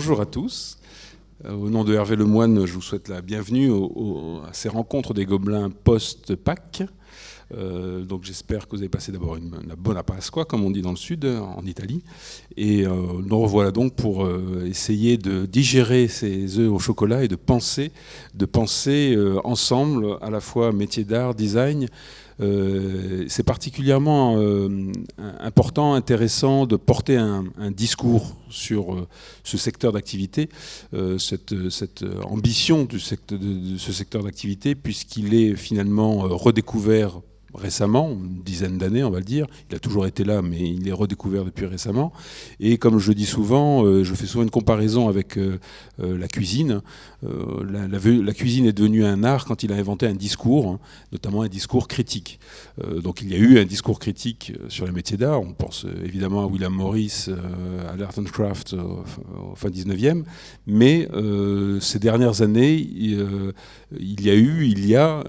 bonjour à tous. Au nom de Hervé Lemoine, je vous souhaite la bienvenue à ces rencontres des Gobelins post-Pâques. Donc j'espère que vous avez passé d'abord une bonne Pasqua, comme on dit dans le sud, en Italie. Et nous revoilà donc pour essayer de digérer ces œufs au chocolat et de penser ensemble à la fois métier d'art, design. C'est particulièrement important, intéressant de porter un discours sur ce secteur d'activité, cette ambition de ce secteur d'activité, puisqu'il est finalement redécouvert récemment, une dizaine d'années on va le dire, il a toujours été là mais il est redécouvert depuis récemment, et comme je dis souvent, je fais souvent une comparaison avec la cuisine. La cuisine est devenue un art quand il a inventé un discours, notamment un discours critique. Donc il y a eu un discours critique sur les métiers d'art, on pense évidemment à William Morris, à l'Art and Craft au fin 19e, mais ces dernières années, il y a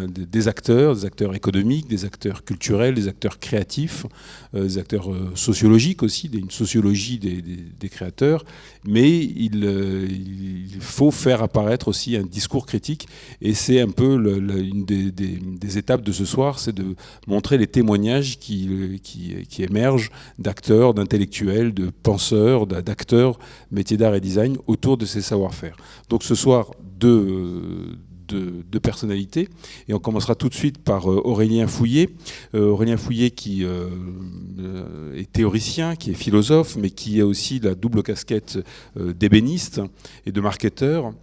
des acteurs économiques, des acteurs culturels, des acteurs créatifs, des acteurs sociologiques aussi, une sociologie des créateurs, mais il faut faire apparaître aussi un discours critique, et c'est un peu une des étapes de ce soir, c'est de montrer les témoignages qui émergent d'acteurs, d'intellectuels, de penseurs, d'acteurs, métiers d'art et design autour de ces savoir-faire. Donc ce soir, de personnalités. Et on commencera tout de suite par Aurélien Fouillé. Aurélien Fouillé qui est théoricien, qui est philosophe, mais qui a aussi la double casquette d'ébéniste et de marketeur.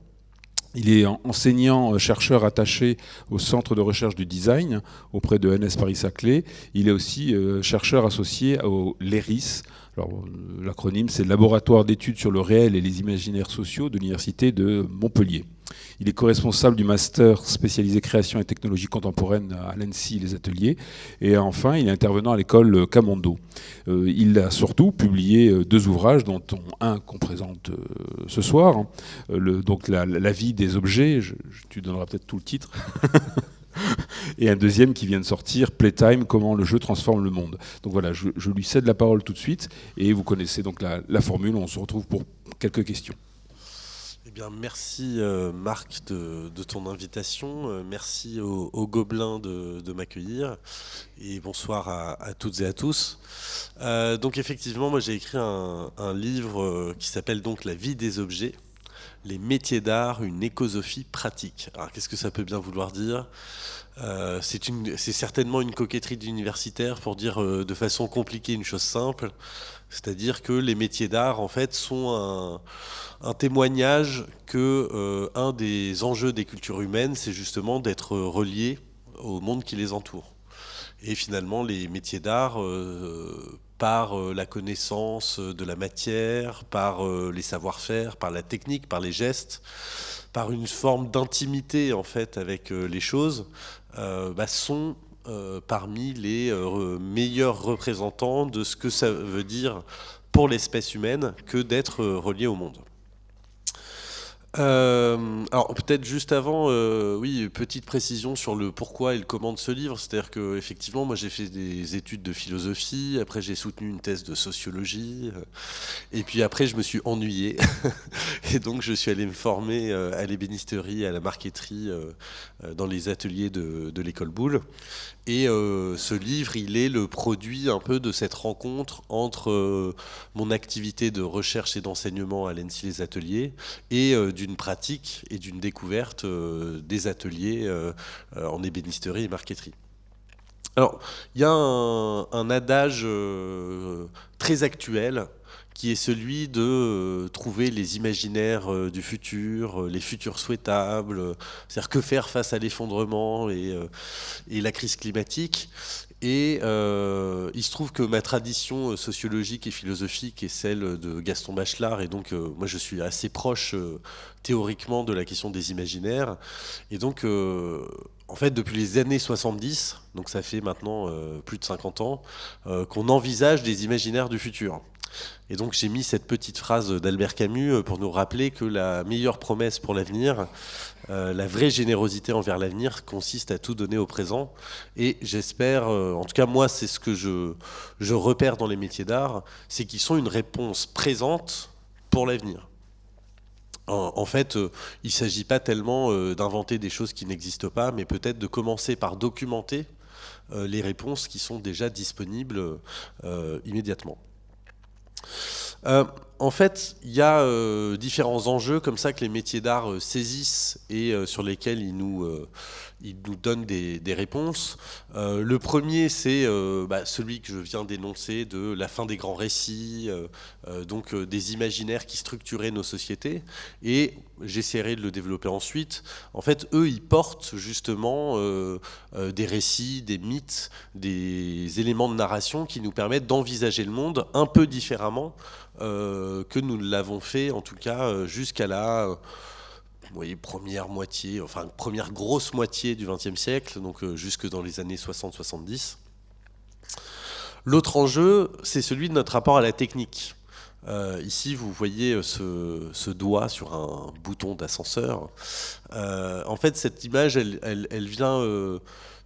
Il est enseignant-chercheur attaché au Centre de recherche du design auprès de NS Paris-Saclay. Il est aussi chercheur associé au LERIS. Alors, l'acronyme, c'est Laboratoire d'études sur le réel et les imaginaires sociaux de l'Université de Montpellier. Il est co-responsable du master spécialisé création et technologie contemporaine à l'ENSI Les Ateliers. Et enfin, il est intervenant à l'école Camondo. Il a surtout publié 2 ouvrages, dont un qu'on présente ce soir, donc la vie des objets. Tu donneras peut-être tout le titre. Et un deuxième qui vient de sortir, Playtime, comment le jeu transforme le monde. Donc voilà, je lui cède la parole tout de suite, et vous connaissez donc la formule, on se retrouve pour quelques questions. Eh bien, merci Marc de ton invitation, merci aux Gobelins de m'accueillir, et bonsoir à toutes et à tous. Donc effectivement, moi j'ai écrit un livre qui s'appelle donc La vie des objets, les métiers d'art, une écosophie pratique. Alors qu'est-ce que ça peut bien vouloir dire ? C'est certainement une coquetterie d'universitaire pour dire de façon compliquée une chose simple, c'est-à-dire que les métiers d'art en fait sont un témoignage que un des enjeux des cultures humaines, c'est justement d'être relié au monde qui les entoure. Et finalement, les métiers d'art, par la connaissance de la matière, par les savoir-faire, par la technique, par les gestes, par une forme d'intimité en fait avec les choses, sont parmi les meilleurs représentants de ce que ça veut dire pour l'espèce humaine que d'être relié au monde. Alors peut-être juste avant, oui, petite précision sur le pourquoi et le comment de ce livre. C'est-à-dire que effectivement, moi j'ai fait des études de philosophie, après j'ai soutenu une thèse de sociologie, et puis après je me suis ennuyé, et donc je suis allé me former à l'ébénisterie, à la marqueterie, dans les ateliers de l'école Boulle. Et ce livre, il est le produit un peu de cette rencontre entre mon activité de recherche et d'enseignement à l'ENSI Les Ateliers et d'une pratique et d'une découverte des ateliers en ébénisterie et marqueterie. Alors, il y a un adage très actuel qui est celui de trouver les imaginaires du futur, les futurs souhaitables, c'est-à-dire que faire face à l'effondrement et la crise climatique. Et il se trouve que ma tradition sociologique et philosophique est celle de Gaston Bachelard, et donc moi je suis assez proche théoriquement de la question des imaginaires. Et donc en fait depuis les années 70, donc ça fait maintenant plus de 50 ans, qu'on envisage des imaginaires du futur. Et donc j'ai mis cette petite phrase d'Albert Camus pour nous rappeler que la meilleure promesse pour l'avenir, la vraie générosité envers l'avenir consiste à tout donner au présent. Et j'espère, en tout cas moi c'est ce que je repère dans les métiers d'art, c'est qu'ils sont une réponse présente pour l'avenir. En fait, il ne s'agit pas tellement d'inventer des choses qui n'existent pas, mais peut-être de commencer par documenter les réponses qui sont déjà disponibles immédiatement. En fait, il y a différents enjeux comme ça que les métiers d'art saisissent et sur lesquels ils nous donnent des réponses. Le premier, c'est celui que je viens d'énoncer, de la fin des grands récits, donc des imaginaires qui structuraient nos sociétés. Et j'essaierai de le développer ensuite. En fait, eux, ils portent justement des récits, des mythes, des éléments de narration qui nous permettent d'envisager le monde un peu différemment que nous l'avons fait, en tout cas, jusqu'à la première moitié, enfin première grosse moitié du XXe siècle, donc jusque dans les années 60-70. L'autre enjeu, c'est celui de notre rapport à la technique. Ici, vous voyez ce doigt sur un bouton d'ascenseur. En fait, cette image, elle vient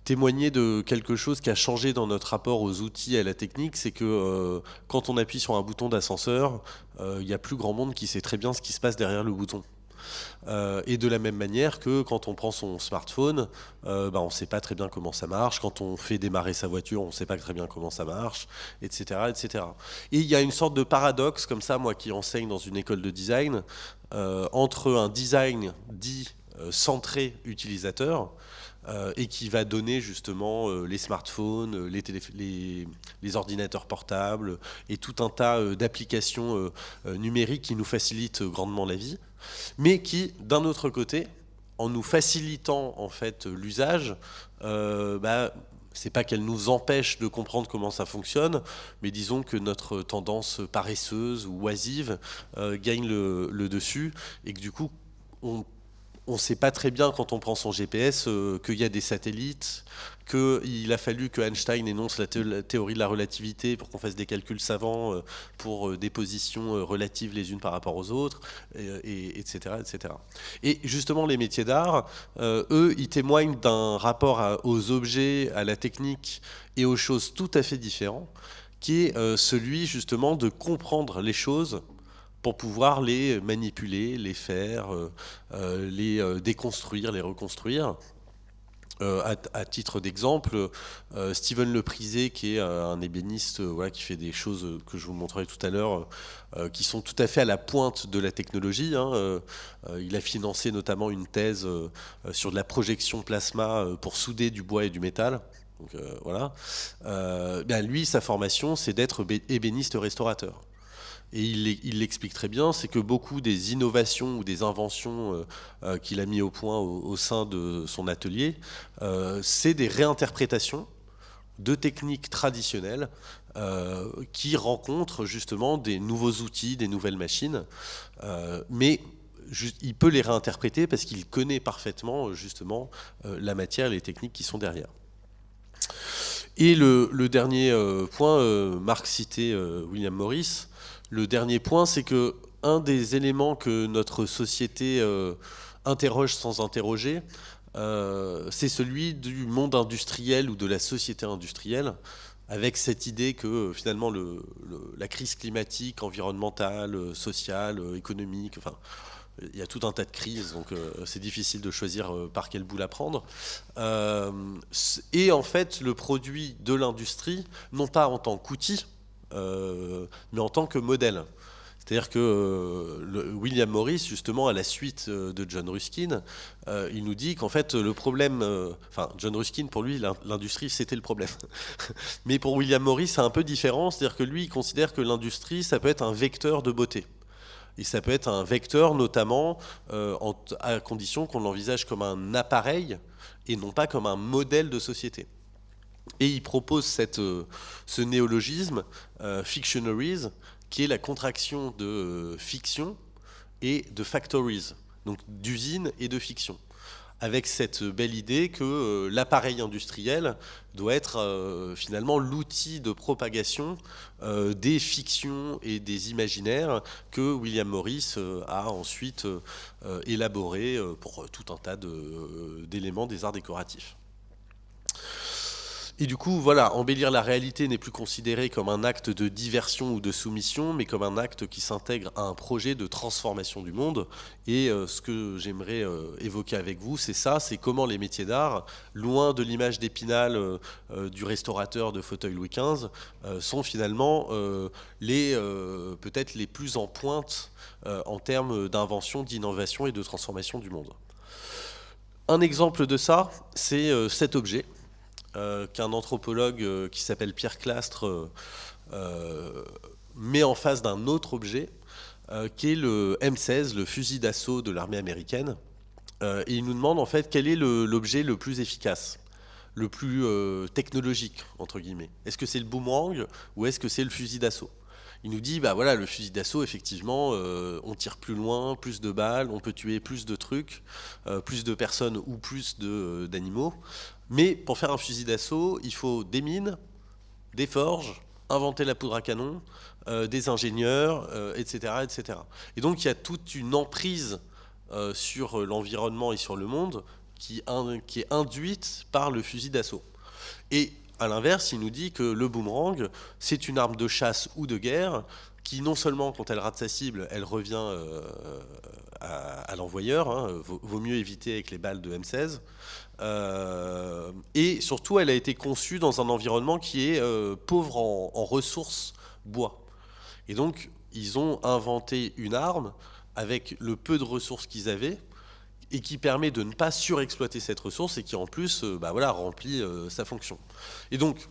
témoigner de quelque chose qui a changé dans notre rapport aux outils et à la technique. C'est que quand on appuie sur un bouton d'ascenseur, il y a plus grand monde qui sait très bien ce qui se passe derrière le bouton. Et de la même manière que quand on prend son smartphone, on ne sait pas très bien comment ça marche. Quand on fait démarrer sa voiture, on ne sait pas très bien comment ça marche, etc., etc. Et il y a une sorte de paradoxe, comme ça, moi qui enseigne dans une école de design, entre un design dit centré utilisateur, et qui va donner justement les smartphones, les ordinateurs portables et tout un tas d'applications numériques qui nous facilitent grandement la vie, mais qui, d'un autre côté, en nous facilitant en fait l'usage, c'est pas qu'elle nous empêche de comprendre comment ça fonctionne, mais disons que notre tendance paresseuse ou oisive gagne le dessus, et que du coup, on ne sait pas très bien quand on prend son GPS qu'il y a des satellites, qu'il a fallu que Einstein énonce la théorie de la relativité pour qu'on fasse des calculs savants pour des positions relatives les unes par rapport aux autres, etc., etc. Et justement, les métiers d'art, eux, ils témoignent d'un rapport aux objets, à la technique et aux choses tout à fait différents, qui est celui justement de comprendre les choses pour pouvoir les manipuler, les faire, les déconstruire, les reconstruire. À titre d'exemple, Steven Leprisé, qui est un ébéniste qui fait des choses que je vous montrerai tout à l'heure, qui sont tout à fait à la pointe de la technologie. Il a financé notamment une thèse sur de la projection plasma pour souder du bois et du métal. Donc, voilà. Lui, sa formation, c'est d'être ébéniste restaurateur. Et il l'explique très bien, c'est que beaucoup des innovations ou des inventions qu'il a mis au point au sein de son atelier, c'est des réinterprétations de techniques traditionnelles qui rencontrent justement des nouveaux outils, des nouvelles machines, mais il peut les réinterpréter parce qu'il connaît parfaitement justement la matière et les techniques qui sont derrière. Et le dernier point, Marc citait William Morris. Le dernier point, c'est que un des éléments que notre société interroge sans interroger, c'est celui du monde industriel ou de la société industrielle, avec cette idée que finalement la crise climatique, environnementale, sociale, économique, enfin, il y a tout un tas de crises, donc c'est difficile de choisir par quel bout la prendre. Et en fait, le produit de l'industrie, non pas en tant qu'outil, mais en tant que modèle. C'est-à-dire que William Morris, justement, à la suite de John Ruskin, il nous dit qu'en fait, le problème... John Ruskin, pour lui, l'industrie, c'était le problème. Mais pour William Morris, c'est un peu différent. C'est-à-dire que lui, il considère que l'industrie, ça peut être un vecteur de beauté. Et ça peut être un vecteur, notamment, à condition qu'on l'envisage comme un appareil et non pas comme un modèle de société. Et il propose ce néologisme, fictionaries, qui est la contraction de fiction et de factories, donc d'usine et de fiction, avec cette belle idée que l'appareil industriel doit être finalement l'outil de propagation des fictions et des imaginaires que William Morris a ensuite élaboré pour tout un tas d'éléments des arts décoratifs. Et du coup, voilà, embellir la réalité n'est plus considéré comme un acte de diversion ou de soumission, mais comme un acte qui s'intègre à un projet de transformation du monde. Et ce que j'aimerais évoquer avec vous, c'est ça, c'est comment les métiers d'art, loin de l'image d'Épinal du restaurateur de fauteuil Louis XV, sont finalement peut-être les plus en pointe en termes d'invention, d'innovation et de transformation du monde. Un exemple de ça, c'est cet objet. Qu'un anthropologue qui s'appelle Pierre Clastre met en face d'un autre objet qui est le M16, le fusil d'assaut de l'armée américaine. Et il nous demande en fait quel est l'objet le plus efficace, le plus technologique, entre guillemets. Est-ce que c'est le boomerang ou est-ce que c'est le fusil d'assaut ? Il nous dit, bah voilà, le fusil d'assaut, effectivement, on tire plus loin, plus de balles, on peut tuer plus de trucs, plus de personnes ou plus d'animaux. Mais pour faire un fusil d'assaut, il faut des mines, des forges, inventer la poudre à canon, des ingénieurs, etc., etc. Et donc il y a toute une emprise sur l'environnement et sur le monde qui est induite par le fusil d'assaut. Et à l'inverse, il nous dit que le boomerang, c'est une arme de chasse ou de guerre qui, non seulement quand elle rate sa cible, elle revient à l'envoyeur, hein, vaut mieux éviter avec les balles de M16, et surtout, elle a été conçue dans un environnement qui est pauvre en ressources bois. Et donc, ils ont inventé une arme avec le peu de ressources qu'ils avaient, et qui permet de ne pas surexploiter cette ressource et qui en plus remplit sa fonction. Et donc,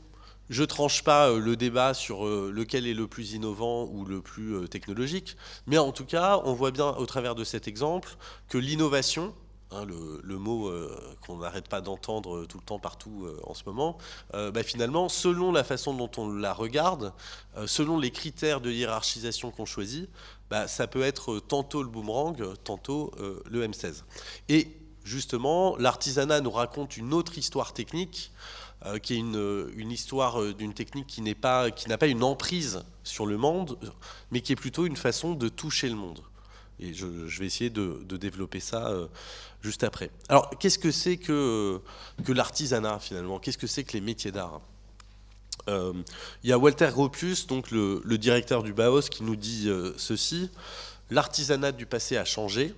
je ne tranche pas le débat sur lequel est le plus innovant ou le plus technologique, mais en tout cas, on voit bien au travers de cet exemple que l'innovation, hein, le mot qu'on n'arrête pas d'entendre tout le temps partout en ce moment, finalement, selon la façon dont on la regarde, selon les critères de hiérarchisation qu'on choisit, ça peut être tantôt le boomerang, tantôt le M16. Et justement, l'artisanat nous raconte une autre histoire technique, qui est une histoire d'une technique qui n'a pas une emprise sur le monde, mais qui est plutôt une façon de toucher le monde. Et je vais essayer de développer ça juste après. Alors, qu'est-ce que c'est que l'artisanat, finalement ? Qu'est-ce que c'est que les métiers d'art ? Il y a Walter Gropius, donc le directeur du Bauhaus, qui nous dit ceci: l'artisanat du passé a changé,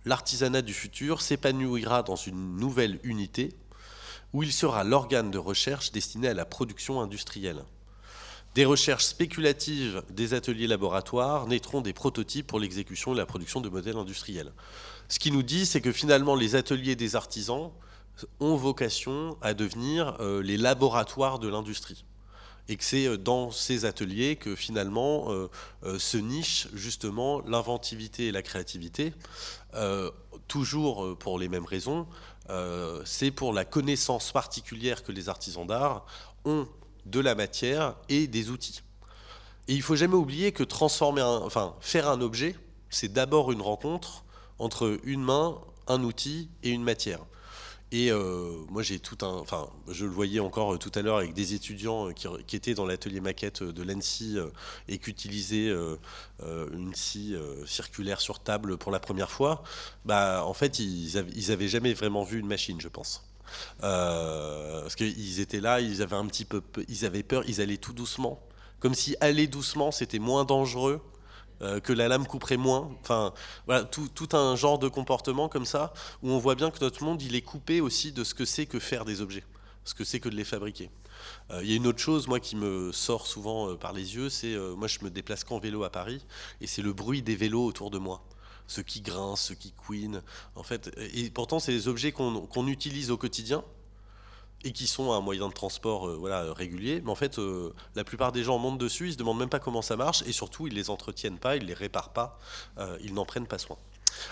l'artisanat du futur s'épanouira dans une nouvelle unité où il sera l'organe de recherche destiné à la production industrielle. Des recherches spéculatives des ateliers laboratoires naîtront des prototypes pour l'exécution et la production de modèles industriels. Ce qu'il nous dit, c'est que finalement les ateliers des artisans ont vocation à devenir les laboratoires de l'industrie. Et que c'est dans ces ateliers que finalement se niche justement l'inventivité et la créativité, toujours pour les mêmes raisons. C'est pour la connaissance particulière que les artisans d'art ont de la matière et des outils. Et il ne faut jamais oublier que faire un objet, c'est d'abord une rencontre entre une main, un outil et une matière. Et moi, je le voyais encore tout à l'heure avec des étudiants qui étaient dans l'atelier maquette de l'ANSSI et qui utilisaient une scie circulaire sur table pour la première fois. En fait, ils avaient jamais vraiment vu une machine, je pense. Parce qu'ils étaient là, ils avaient peur, ils allaient tout doucement. Comme si aller doucement, c'était moins dangereux, que la lame couperait moins. Enfin, voilà, tout un genre de comportement comme ça, où on voit bien que notre monde, il est coupé aussi de ce que c'est que faire des objets, ce que c'est que de les fabriquer. Il y a une autre chose, moi, qui me sort souvent par les yeux, c'est, moi, je me déplace qu'en vélo à Paris, et c'est le bruit des vélos autour de moi. Ceux qui grincent, ceux qui couinent, en fait. Et pourtant, c'est des objets qu'on utilise au quotidien, et qui sont un moyen de transport régulier, mais en fait la plupart des gens montent dessus, ils se demandent même pas comment ça marche, et surtout ils les entretiennent pas, ils les réparent pas, ils n'en prennent pas soin.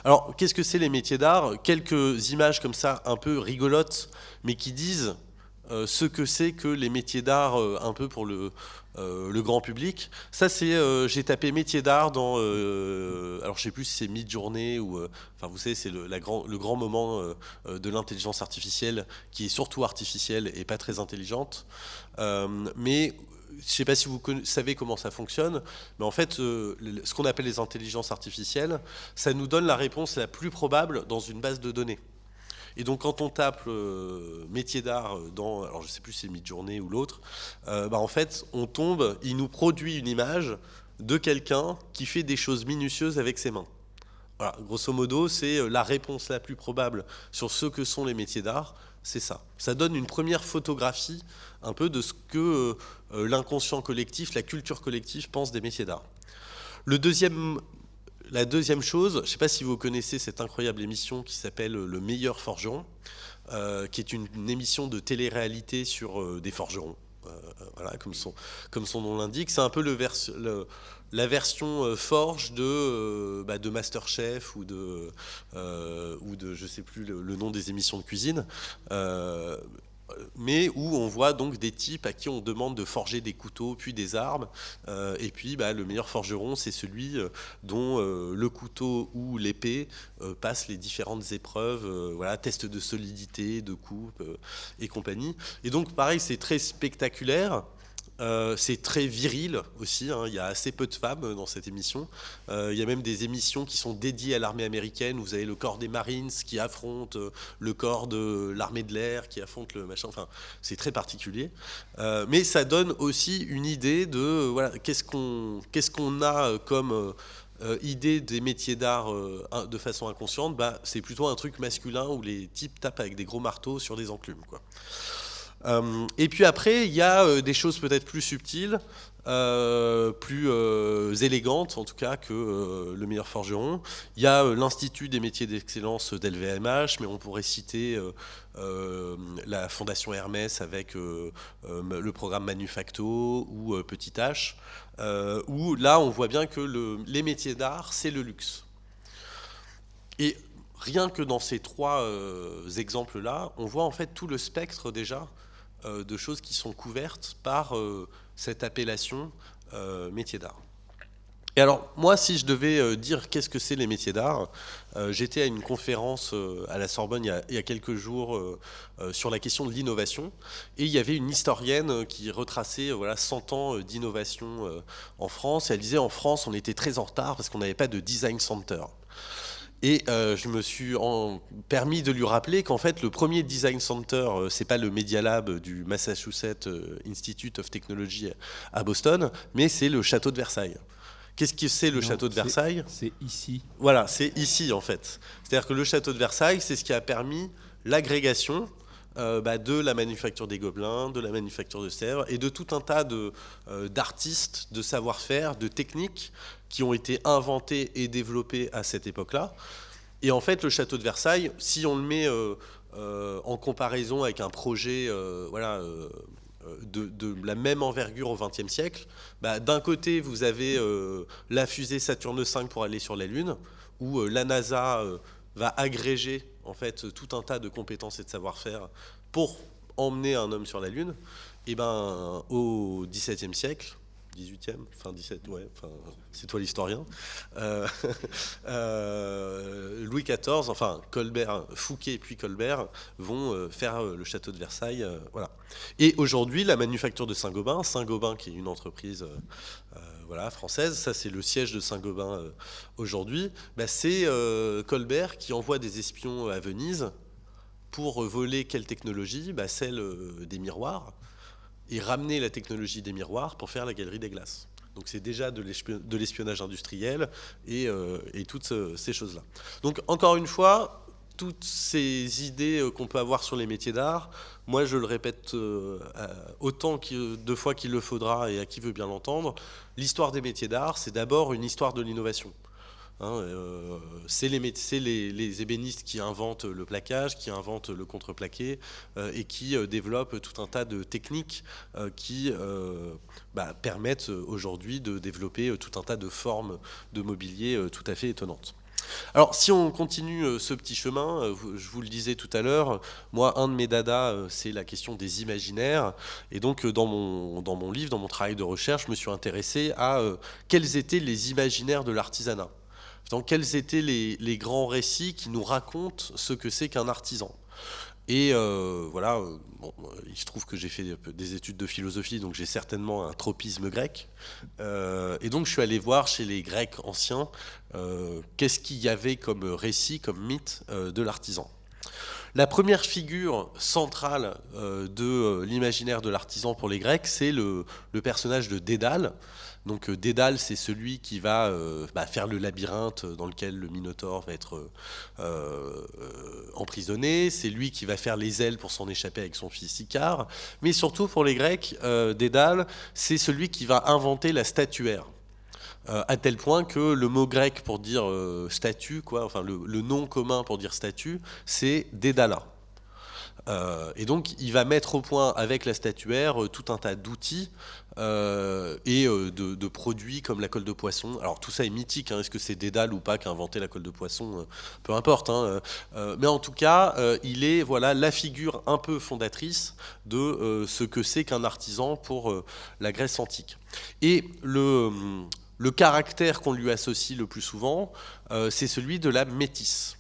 Alors qu'est-ce que c'est les métiers d'art ? Quelques images comme ça un peu rigolotes, mais qui disent ce que c'est que les métiers d'art un peu pour le grand public. Ça c'est, j'ai tapé métiers d'art dans, alors je sais plus si c'est Midjourney ou, vous savez c'est le grand moment de l'intelligence artificielle qui est surtout artificielle et pas très intelligente. Mais je ne sais pas si vous savez comment ça fonctionne, mais en fait, ce qu'on appelle les intelligences artificielles, ça nous donne la réponse la plus probable dans une base de données. Et donc quand on tape métier d'art dans, alors je sais plus si c'est Midjourney ou l'autre, en fait on tombe, il nous produit une image de quelqu'un qui fait des choses minutieuses avec ses mains. Voilà, grosso modo, c'est la réponse la plus probable sur ce que sont les métiers d'art, c'est ça. Ça donne une première photographie un peu de ce que l'inconscient collectif, la culture collective pense des métiers d'art. La deuxième chose, je ne sais pas si vous connaissez cette incroyable émission qui s'appelle Le meilleur forgeron, qui est une émission de télé-réalité sur des forgerons. Voilà, comme son nom l'indique. C'est un peu la version forge de Masterchef ou de je ne sais plus le nom des émissions de cuisine. Mais où on voit donc des types à qui on demande de forger des couteaux puis des armes, et puis le meilleur forgeron, c'est celui dont le couteau ou l'épée passe les différentes épreuves, voilà, tests de solidité, de coupe et compagnie. Et donc pareil, c'est très spectaculaire. C'est très viril aussi, hein. Il y a assez peu de femmes dans cette émission. Il y a même des émissions qui sont dédiées à l'armée américaine. Vous avez le corps des Marines qui affronte le corps de l'armée de l'air qui affronte le machin. Enfin, c'est très particulier. Mais ça donne aussi une idée de voilà, qu'est-ce qu'on a comme idée des métiers d'art de façon inconsciente. C'est plutôt un truc masculin où les types tapent avec des gros marteaux sur des enclumes, quoi. Et puis après, il y a des choses peut-être plus subtiles, plus élégantes en tout cas que le meilleur forgeron. Il y a l'Institut des métiers d'excellence d'LVMH, mais on pourrait citer la Fondation Hermès avec le programme Manufacto ou Petit H, où là on voit bien que les métiers d'art, c'est le luxe. Et rien que dans ces trois exemples-là, on voit en fait tout le spectre déjà de choses qui sont couvertes par cette appellation métier d'art. Et alors, moi, si je devais dire qu'est-ce que c'est les métiers d'art, j'étais à une conférence à la Sorbonne il y a quelques jours sur la question de l'innovation, et il y avait une historienne qui retraçait 100 ans d'innovation en France, et elle disait en France, on était très en retard parce qu'on n'avait pas de design center. Et je me suis permis de lui rappeler qu'en fait, le premier design center, c'est pas le Media Lab du Massachusetts Institute of Technology à Boston, mais c'est le château de Versailles. Qu'est-ce que c'est le château de Versailles ? C'est ici. Voilà, c'est ici en fait. C'est-à-dire que le château de Versailles, c'est ce qui a permis l'agrégation de la manufacture des Gobelins, de la manufacture de Sèvres et de tout un tas d'artistes, de savoir-faire, de techniques qui ont été inventées et développées à cette époque-là. Et en fait, le château de Versailles, si on le met en comparaison avec un projet de la même envergure au XXe siècle, d'un côté, vous avez la fusée Saturne V pour aller sur la Lune, où la NASA va agréger en fait tout un tas de compétences et de savoir-faire pour emmener un homme sur la Lune. Et au XVIIe siècle, 18e, fin 17, ouais, enfin, c'est toi l'historien. Louis XIV, enfin Colbert, Fouquet puis Colbert vont faire le château de Versailles, voilà. Et aujourd'hui, la manufacture de Saint-Gobain qui est une entreprise française, ça c'est le siège de Saint-Gobain aujourd'hui, c'est Colbert qui envoie des espions à Venise pour voler quelle technologie ? Celle des miroirs, et ramener la technologie des miroirs pour faire la galerie des glaces. Donc c'est déjà de l'espionnage industriel et toutes ces choses-là. Donc encore une fois, toutes ces idées qu'on peut avoir sur les métiers d'art, moi je le répète autant de fois qu'il le faudra et à qui veut bien l'entendre, l'histoire des métiers d'art, c'est d'abord une histoire de l'innovation. C'est les ébénistes qui inventent le plaquage, qui inventent le contreplaqué et qui développent tout un tas de techniques qui permettent aujourd'hui de développer tout un tas de formes de mobilier tout à fait étonnantes. Alors si on continue ce petit chemin, je vous le disais tout à l'heure, moi un de mes dadas c'est la question des imaginaires, et donc dans mon livre, dans mon travail de recherche, je me suis intéressé à quels étaient les imaginaires de l'artisanat. Donc, quels étaient les grands récits qui nous racontent ce que c'est qu'un artisan. Et il se trouve que j'ai fait des études de philosophie, donc j'ai certainement un tropisme grec. Et donc je suis allé voir chez les Grecs anciens qu'est-ce qu'il y avait comme récit, comme mythe de l'artisan. La première figure centrale de l'imaginaire de l'artisan pour les Grecs, c'est le personnage de Dédale. Donc Dédale, c'est celui qui va faire le labyrinthe dans lequel le Minotaure va être emprisonné. C'est lui qui va faire les ailes pour s'en échapper avec son fils Icare. Mais surtout pour les Grecs, Dédale, c'est celui qui va inventer la statuaire. À tel point que le mot grec pour dire statue, le nom commun pour dire statue, c'est Dédala. Et donc il va mettre au point avec la statuaire tout un tas d'outils et de produits comme la colle de poisson. Alors tout ça est mythique, hein. Est-ce que c'est Dédale ou pas qui a inventé la colle de poisson, peu importe, hein. Mais en tout cas, il est la figure un peu fondatrice de ce que c'est qu'un artisan pour la Grèce antique. Et le caractère qu'on lui associe le plus souvent, c'est celui de la métisse.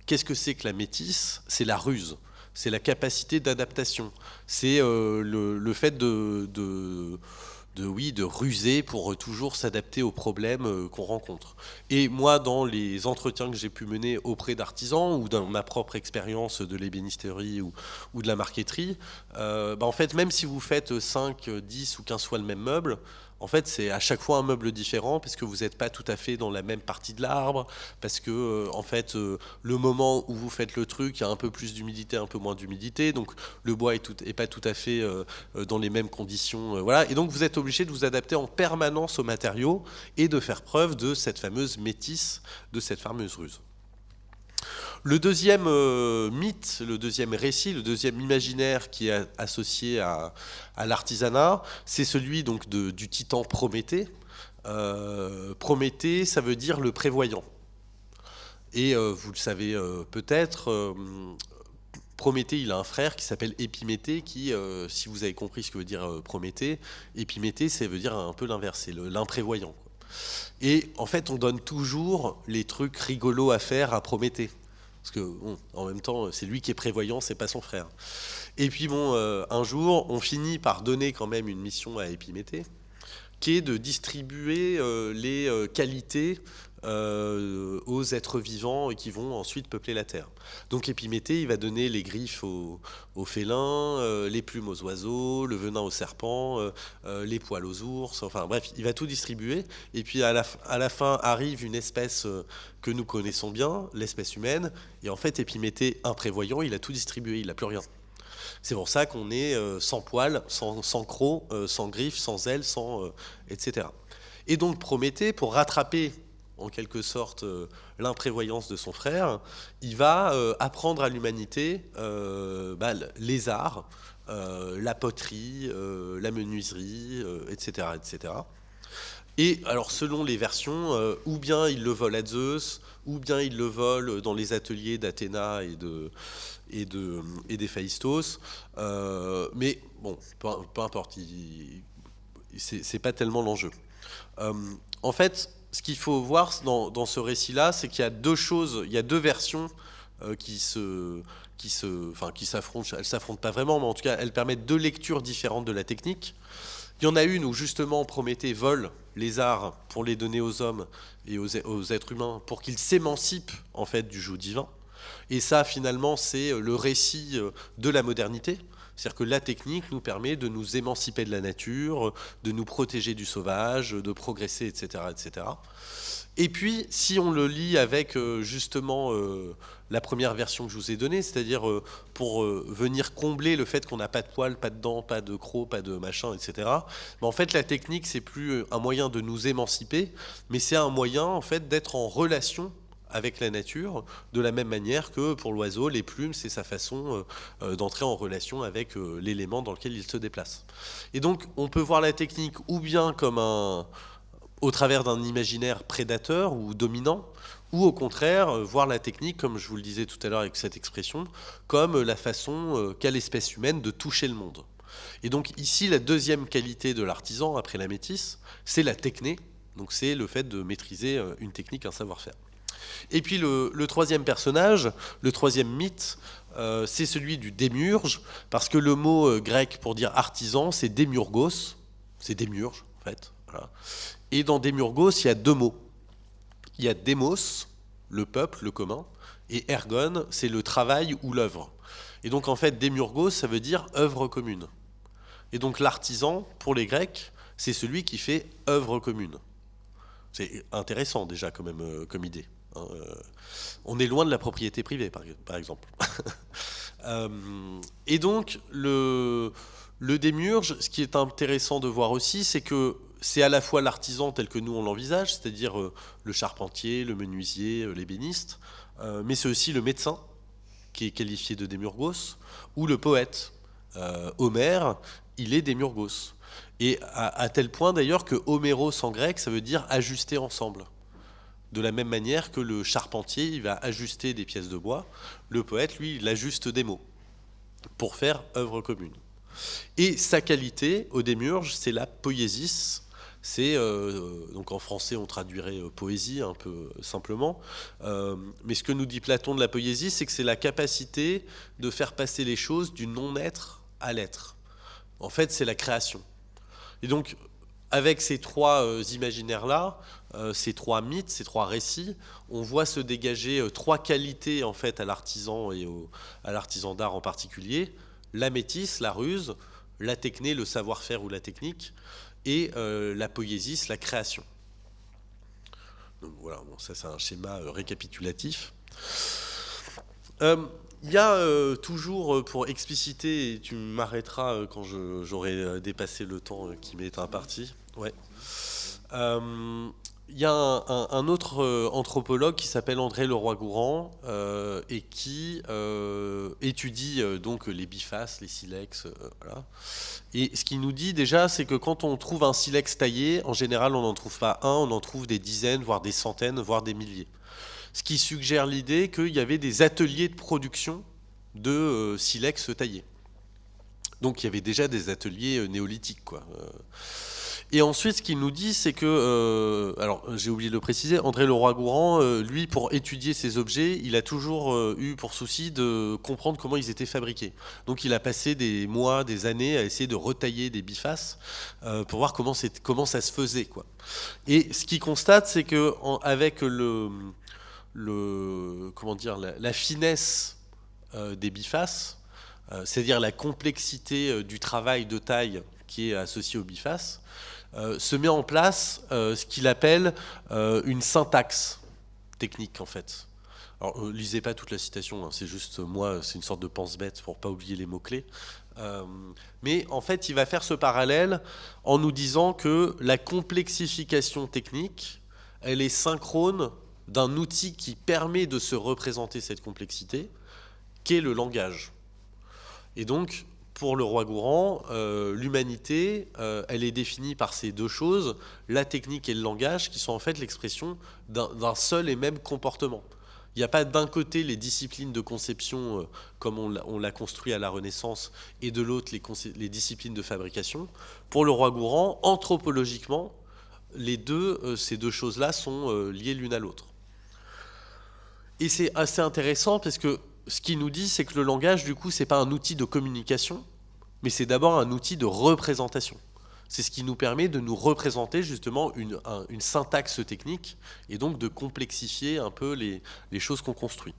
Qu'est-ce que c'est que la métisse ? C'est la ruse. C'est la capacité d'adaptation. C'est le fait de ruser pour toujours s'adapter aux problèmes qu'on rencontre. Et moi, dans les entretiens que j'ai pu mener auprès d'artisans ou dans ma propre expérience de l'ébénisterie ou de la marqueterie, en fait, même si vous faites 5, 10 ou 15 fois le même meuble, en fait, c'est à chaque fois un meuble différent parce que vous n'êtes pas tout à fait dans la même partie de l'arbre, parce que le moment où vous faites le truc, il y a un peu plus d'humidité, un peu moins d'humidité, donc le bois est pas tout à fait dans les mêmes conditions, voilà. Et donc vous êtes obligé de vous adapter en permanence aux matériaux et de faire preuve de cette fameuse métisse, de cette fameuse ruse. Le deuxième mythe, le deuxième récit, le deuxième imaginaire qui est associé à l'artisanat, c'est celui donc du titan Prométhée. Prométhée, ça veut dire le prévoyant. Et vous le savez peut-être, Prométhée, il a un frère qui s'appelle Épiméthée, qui, si vous avez compris ce que veut dire Prométhée, Épiméthée, ça veut dire un peu l'inverse, c'est l'imprévoyant. Et en fait, on donne toujours les trucs rigolos à faire à Prométhée. Parce que, en même temps, c'est lui qui est prévoyant, c'est pas son frère. Et puis un jour, on finit par donner quand même une mission à Épiméthée, qui est de distribuer les qualités aux êtres vivants qui vont ensuite peupler la Terre. Donc Épiméthée, il va donner les griffes aux félins, les plumes aux oiseaux, le venin aux serpents, les poils aux ours, enfin bref, il va tout distribuer. Et puis à la fin arrive une espèce que nous connaissons bien, l'espèce humaine, et en fait Épiméthée, imprévoyant, il a tout distribué, il n'a plus rien. C'est pour ça qu'on est sans poils, sans crocs, sans griffes, sans ailes, etc. Et donc Prométhée, pour rattraper en quelque sorte l'imprévoyance de son frère, il va apprendre à l'humanité les arts, la poterie, la menuiserie, etc., etc. Et alors selon les versions, ou bien il le vole à Zeus, ou bien il le vole dans les ateliers d'Athéna et d'Héphaïstos. Mais bon, peu importe, c'est pas tellement l'enjeu. En fait, ce qu'il faut voir dans ce récit-là, c'est qu'il y a deux choses, il y a deux versions qui s'affrontent. Elles s'affrontent pas vraiment, mais en tout cas, elles permettent deux lectures différentes de la technique. Il y en a une où justement Prométhée vole les arts pour les donner aux hommes et aux êtres humains pour qu'ils s'émancipent en fait du joug divin. Et ça, finalement, c'est le récit de la modernité. C'est-à-dire que la technique nous permet de nous émanciper de la nature, de nous protéger du sauvage, de progresser, etc., etc. Et puis, si on le lit avec justement la première version que je vous ai donnée, c'est-à-dire pour venir combler le fait qu'on n'a pas de poils, pas de dents, pas de crocs, pas de machin, etc. Mais en fait, la technique, c'est plus un moyen de nous émanciper, mais c'est un moyen en fait d'être en relation avec la nature, de la même manière que pour l'oiseau, les plumes, c'est sa façon d'entrer en relation avec l'élément dans lequel il se déplace. Et donc, on peut voir la technique ou bien comme au travers d'un imaginaire prédateur ou dominant, ou au contraire, voir la technique, comme je vous le disais tout à l'heure avec cette expression, comme la façon qu'a l'espèce humaine de toucher le monde. Et donc ici, la deuxième qualité de l'artisan, après la métisse, c'est la techné, donc c'est le fait de maîtriser une technique, un savoir-faire. Et puis le troisième personnage, le troisième mythe, c'est celui du démiurge, parce que le mot grec pour dire artisan, c'est démurgos, c'est démiurge en fait. Voilà. Et dans démurgos, il y a deux mots. Il y a démos, le peuple, le commun, Et ergon, c'est le travail ou l'œuvre. Et donc en fait, démiurgos, ça veut dire œuvre commune. Et donc l'artisan, pour les Grecs, c'est celui qui fait œuvre commune. C'est intéressant déjà quand même comme idée. On est loin de la propriété privée, par exemple. Et donc le démiurge, ce qui est intéressant de voir aussi, c'est que c'est à la fois l'artisan tel que nous on l'envisage, c'est-à-dire le charpentier, le menuisier, l'ébéniste, mais c'est aussi le médecin qui est qualifié de démiurgos, ou le poète. Homère, il est démiurgos. Et à tel point d'ailleurs que homéros en grec, ça veut dire ajuster ensemble. De la même manière que le charpentier, il va ajuster des pièces de bois, le poète, lui, il ajuste des mots pour faire œuvre commune. Et sa qualité au démiurge, c'est la poiesis. C'est donc en français on traduirait poésie un peu simplement, mais ce que nous dit Platon de la poésie, c'est que c'est la capacité de faire passer les choses du non-être à l'être. En fait, c'est la création. Et donc, avec ces trois imaginaires-là, ces trois mythes, ces trois récits, on voit se dégager trois qualités en fait à l'artisan et à l'artisan d'art en particulier: la métisse, la ruse, la techné, le savoir-faire ou la technique, et la poiesis, la création. Donc voilà, bon, ça c'est un schéma récapitulatif. Il y a toujours, pour expliciter, et tu m'arrêteras quand j'aurai dépassé le temps qui m'est imparti, ouais. Il y a un autre anthropologue qui s'appelle André Leroi-Gourhan et qui étudie donc les bifaces, les silex, voilà. Et ce qu'il nous dit déjà, c'est que quand on trouve un silex taillé, en général on n'en trouve pas un, on en trouve des dizaines, voire des centaines, voire des milliers. Ce qui suggère l'idée qu'il y avait des ateliers de production de silex taillé. Donc il y avait déjà des ateliers néolithiques, quoi. Et ensuite, ce qu'il nous dit, c'est que, alors j'ai oublié de le préciser, André Leroi-Gourhan, lui, pour étudier ces objets, il a toujours eu pour souci de comprendre comment ils étaient fabriqués. Donc il a passé des mois, des années à essayer de retailler des bifaces pour voir comment ça se faisait, quoi. Et ce qu'il constate, c'est que avec la finesse des bifaces, c'est-à-dire la complexité du travail de taille qui est associé aux bifaces, se met en place ce qu'il appelle une syntaxe technique, en fait. Alors, lisez pas toute la citation, hein, c'est juste moi, c'est une sorte de pense-bête pour pas oublier les mots-clés. Mais en fait, il va faire ce parallèle en nous disant que la complexification technique, elle est synchrone d'un outil qui permet de se représenter cette complexité, qu'est le langage. Et donc, pour Leroi-Gourhan, l'humanité, elle est définie par ces deux choses, la technique et le langage, qui sont en fait l'expression d'un seul et même comportement. Il n'y a pas d'un côté les disciplines de conception, comme on l'a construit à la Renaissance, et de l'autre les disciplines de fabrication. Pour Leroi-Gourhan, anthropologiquement, ces deux choses-là sont liées l'une à l'autre. Et c'est assez intéressant parce que ce qu'il nous dit, c'est que le langage, du coup, c'est pas un outil de communication, mais c'est d'abord un outil de représentation. C'est ce qui nous permet de nous représenter justement une syntaxe technique et donc de complexifier un peu les choses qu'on construit.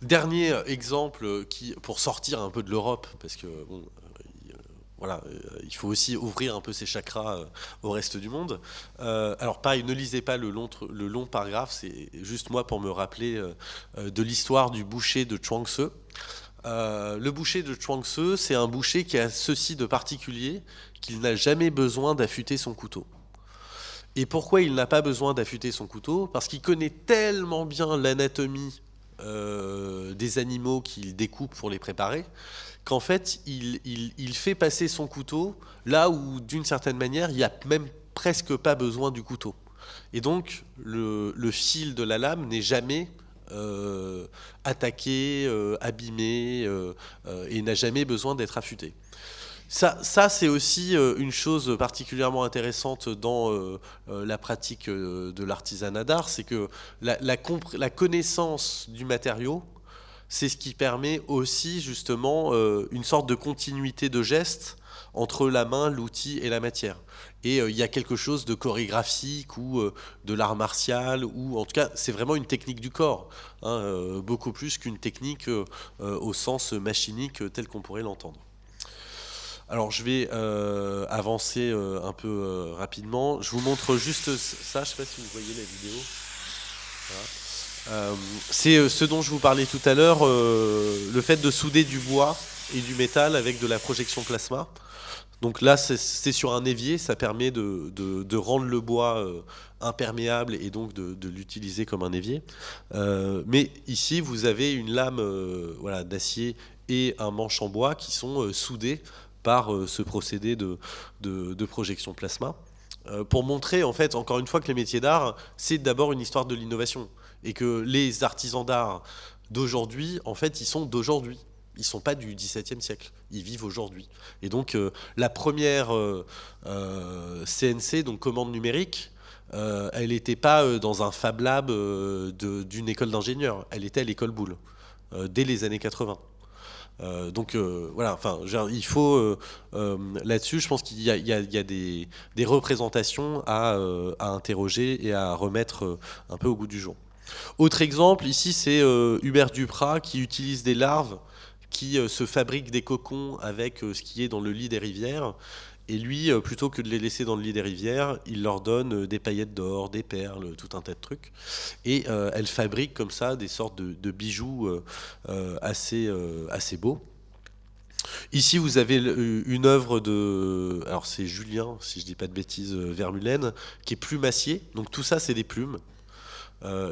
Dernier exemple pour sortir un peu de l'Europe, parce que bon, voilà, il faut aussi ouvrir un peu ses chakras au reste du monde. Alors pareil, ne lisez pas le long paragraphe, c'est juste moi pour me rappeler de l'histoire du boucher de Chuang-Tzu. Le boucher de Chuang-Tzu, c'est un boucher qui a ceci de particulier, qu'il n'a jamais besoin d'affûter son couteau. Et pourquoi il n'a pas besoin d'affûter son couteau? Parce qu'il connaît tellement bien l'anatomie des animaux qu'il découpe pour les préparer, qu'en fait, il fait passer son couteau là où, d'une certaine manière, il n'y a même presque pas besoin du couteau. Et donc, le fil de la lame n'est jamais attaqué, abîmé, et n'a jamais besoin d'être affûté. Ça c'est aussi une chose particulièrement intéressante dans la pratique de l'artisanat d'art, c'est que la connaissance du matériau, c'est ce qui permet aussi justement une sorte de continuité de geste entre la main, l'outil et la matière. Et il y a quelque chose de chorégraphique ou de l'art martial, ou en tout cas, c'est vraiment une technique du corps, hein, beaucoup plus qu'une technique au sens machinique tel qu'on pourrait l'entendre. Alors je vais avancer un peu rapidement. Je vous montre juste ça, je ne sais pas si vous voyez la vidéo. Voilà. C'est ce dont je vous parlais tout à l'heure, le fait de souder du bois et du métal avec de la projection plasma. Donc là, c'est sur un évier, ça permet de rendre le bois imperméable et donc de l'utiliser comme un évier. Mais ici, vous avez une lame voilà, d'acier et un manche en bois qui sont soudés par ce procédé de projection plasma. Pour montrer, en fait, encore une fois, que les métiers d'art, c'est d'abord une histoire de l'innovation. Et que les artisans d'art d'aujourd'hui, en fait, ils sont d'aujourd'hui. Ils ne sont pas du XVIIe siècle, ils vivent aujourd'hui. Et donc la première CNC, donc commande numérique, elle n'était pas dans un Fab Lab d'une école d'ingénieurs, elle était à l'école Boulle, dès les années 80. Donc voilà, enfin, il faut là-dessus, je pense qu'il y a des représentations à interroger et à remettre un peu au goût du jour. Autre exemple, ici, c'est Hubert Duprat qui utilise des larves qui se fabriquent des cocons avec ce qui est dans le lit des rivières. Et lui, plutôt que de les laisser dans le lit des rivières, il leur donne des paillettes d'or, des perles, tout un tas de trucs. Et elles fabriquent comme ça des sortes de bijoux assez beaux. Ici, vous avez une œuvre de... Alors, c'est Julien, si je ne dis pas de bêtises, Vermeulen, qui est plumassier. Donc, tout ça, c'est des plumes.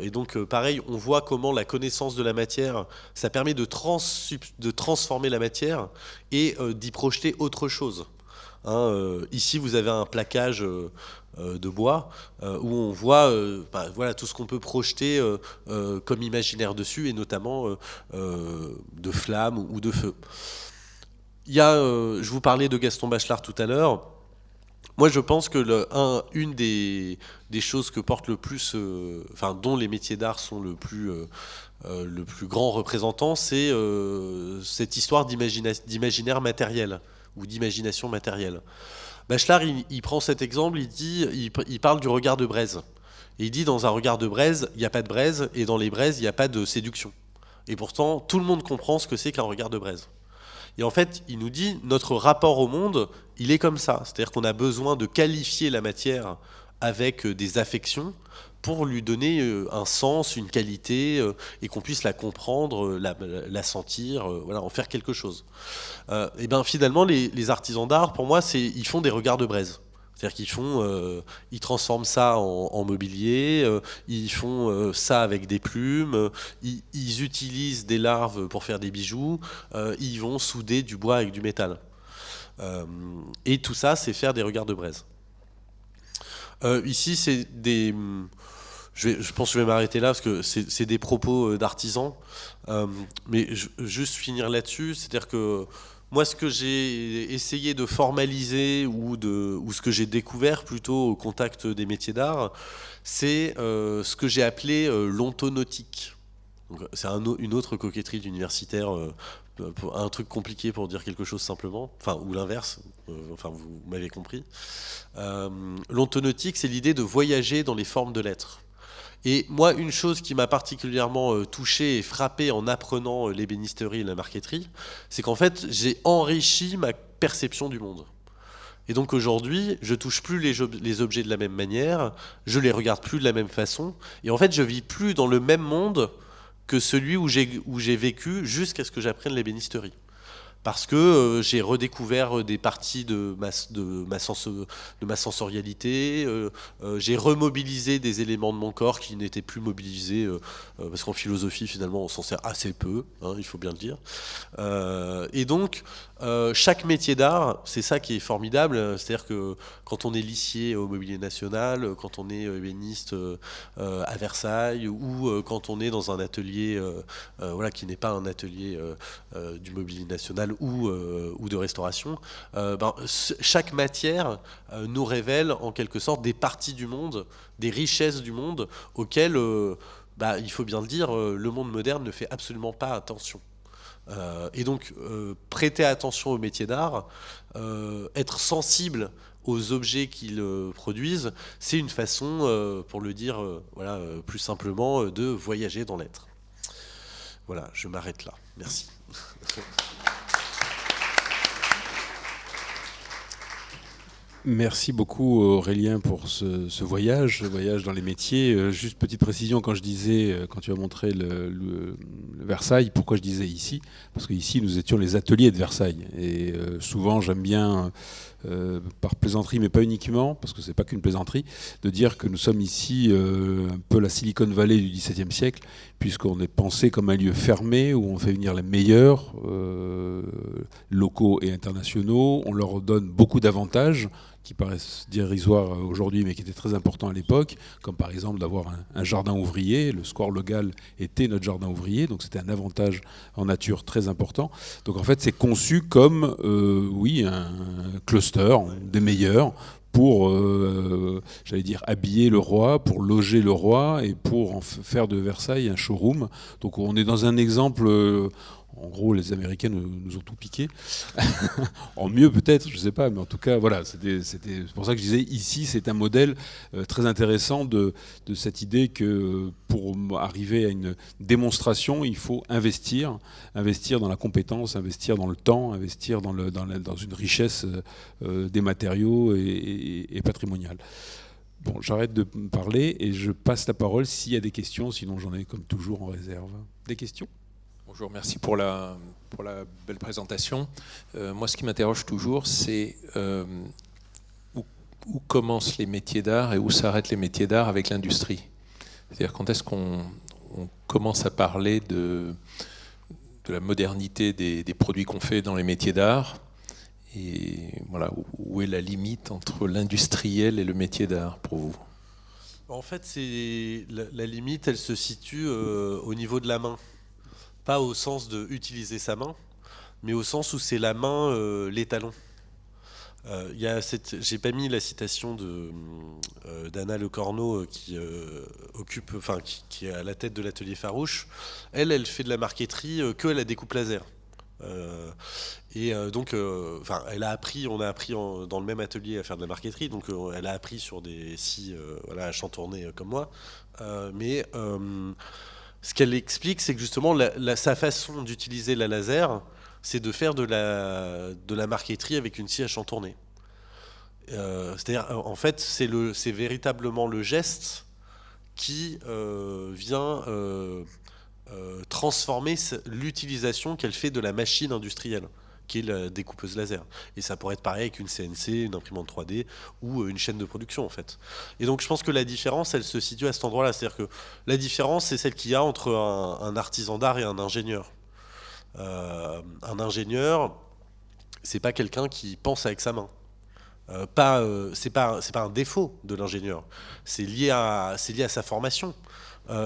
Et donc, pareil, on voit comment la connaissance de la matière, ça permet de transformer la matière et d'y projeter autre chose. Hein, ici, vous avez un plaquage de bois où on voit voilà, tout ce qu'on peut projeter comme imaginaire dessus, et notamment de flammes ou de feu. Il y a, je vous parlais de Gaston Bachelard tout à l'heure. Moi, je pense que une des choses que porte le plus, enfin, dont les métiers d'art sont le plus grand représentant, c'est cette histoire d'imaginaire matériel ou d'imagination matérielle. Bachelard, il prend cet exemple, il parle du regard de braise. Et il dit, dans un regard de braise, il n'y a pas de braise, et dans les braises, il n'y a pas de séduction. Et pourtant, tout le monde comprend ce que c'est qu'un regard de braise. Et en fait, il nous dit, notre rapport au monde, il est comme ça. C'est-à-dire qu'on a besoin de qualifier la matière avec des affections pour lui donner un sens, une qualité, et qu'on puisse la comprendre, la sentir, voilà, en faire quelque chose. Et bien finalement, les artisans d'art, pour moi, ils font des regards de braise. C'est-à-dire ils transforment ça en mobilier, ils font ça avec des plumes, ils utilisent des larves pour faire des bijoux, ils vont souder du bois avec du métal. Et tout ça, c'est faire des regards de braise. Ici, c'est des... Je pense que je vais m'arrêter là parce que c'est des propos d'artisans. Mais juste finir là-dessus, c'est-à-dire que moi, ce que j'ai essayé de formaliser ou ce que j'ai découvert plutôt au contact des métiers d'art, c'est ce que j'ai appelé l'ontonautique. C'est une autre coquetterie d'universitaire, un truc compliqué pour dire quelque chose simplement, enfin, ou l'inverse, enfin, vous m'avez compris. L'ontonautique, c'est l'idée de voyager dans les formes de l'être. Et moi, une chose qui m'a particulièrement touché et frappé en apprenant l'ébénisterie et la marqueterie, c'est qu'en fait, j'ai enrichi ma perception du monde. Et donc aujourd'hui, je touche plus les objets de la même manière, je les regarde plus de la même façon, et en fait, je vis plus dans le même monde que celui où j'ai vécu jusqu'à ce que j'apprenne l'ébénisterie. Parce que j'ai redécouvert des parties de ma sensorialité, j'ai remobilisé des éléments de mon corps qui n'étaient plus mobilisés, parce qu'en philosophie, finalement, on s'en sert assez peu, hein, il faut bien le dire. Et donc, chaque métier d'art, c'est ça qui est formidable, c'est-à-dire que quand on est lissier au Mobilier National, quand on est ébéniste à Versailles, ou quand on est dans un atelier voilà, qui n'est pas un atelier du Mobilier National, ou de restauration, chaque matière nous révèle en quelque sorte des parties du monde, des richesses du monde auxquelles, il faut bien le dire, le monde moderne ne fait absolument pas attention. Et donc, prêter attention aux métiers d'art, être sensible aux objets qu'ils produisent, c'est une façon, pour le dire voilà, plus simplement, de voyager dans l'être. Voilà, je m'arrête là. Merci. Merci beaucoup Aurélien pour ce voyage dans les métiers. Juste petite précision, quand je disais, quand tu as montré le Versailles, pourquoi je disais ici? Parce qu'ici nous étions les ateliers de Versailles. Et souvent j'aime bien, par plaisanterie, mais pas uniquement, parce que c'est pas qu'une plaisanterie, de dire que nous sommes ici un peu la Silicon Valley du XVIIe siècle, puisqu'on est pensé comme un lieu fermé où on fait venir les meilleurs, locaux et internationaux. On leur donne beaucoup d'avantages qui paraissent dérisoires aujourd'hui, mais qui étaient très importants à l'époque, comme par exemple d'avoir un jardin ouvrier. Le Square Logal était notre jardin ouvrier, donc c'était un avantage en nature très important. Donc en fait, c'est conçu comme, oui, un cluster des meilleurs pour, j'allais dire, habiller le roi, pour loger le roi et pour en faire de Versailles un showroom. Donc on est dans un exemple... En gros, les Américains nous ont tout piqué. En mieux peut-être, je ne sais pas, mais en tout cas, voilà, c'est pour ça que je disais, ici, c'est un modèle très intéressant de cette idée que pour arriver à une démonstration, il faut investir dans la compétence, investir dans le temps, investir dans une richesse des matériaux et patrimoniale. Bon, j'arrête de parler et je passe la parole s'il y a des questions, sinon j'en ai comme toujours en réserve. Des questions ? Bonjour, merci pour la belle présentation. Moi, ce qui m'interroge toujours, c'est où commencent les métiers d'art et où s'arrêtent les métiers d'art avec l'industrie. C'est-à-dire quand est-ce qu'on commence à parler de la modernité des produits qu'on fait dans les métiers d'art, et voilà, où est la limite entre l'industriel et le métier d'art pour vous? En fait, la limite, elle se situe au niveau de la main. Pas au sens de utiliser sa main, mais au sens où c'est la main l'étalon. J'ai pas mis la citation d'Anna Le Corneau qui est à la tête de l'atelier Farouche. Elle fait de la marqueterie que à la découpe laser. Donc, on a appris dans le même atelier à faire de la marqueterie, donc elle a appris sur des scies voilà, à chantourner comme moi. Ce qu'elle explique, c'est que justement, sa façon d'utiliser la laser, c'est de faire de la marqueterie avec une scie à chantourner. C'est-à-dire, en fait, c'est véritablement le geste qui vient transformer l'utilisation qu'elle fait de la machine industrielle, qui est la découpeuse laser. Et ça pourrait être pareil avec une CNC, une imprimante 3D ou une chaîne de production en fait. Et donc je pense que la différence, elle se situe à cet endroit-là. C'est-à-dire que la différence, c'est celle qu'il y a entre un artisan d'art et un ingénieur. Un ingénieur, c'est pas quelqu'un qui pense avec sa main. C'est pas un défaut de l'ingénieur. C'est lié à sa formation.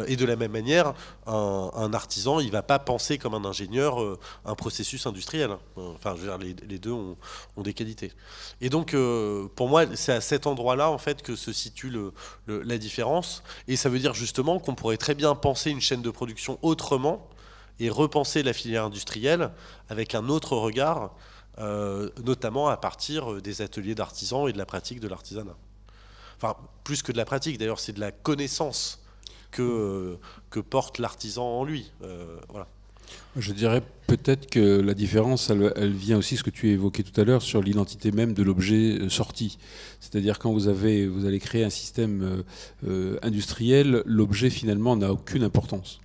Et de la même manière, un artisan, il ne va pas penser comme un ingénieur un processus industriel. Enfin, je veux dire, les deux ont des qualités. Et donc, pour moi, c'est à cet endroit-là en fait que se situe la différence. Et ça veut dire justement qu'on pourrait très bien penser une chaîne de production autrement et repenser la filière industrielle avec un autre regard, notamment à partir des ateliers d'artisans et de la pratique de l'artisanat. Enfin, plus que de la pratique, d'ailleurs, c'est de la connaissance que porte l'artisan en lui. Voilà. Je dirais peut-être que la différence, elle vient aussi, ce que tu évoquais tout à l'heure, sur l'identité même de l'objet sorti. C'est-à-dire quand vous allez créer un système industriel, l'objet finalement n'a aucune importance.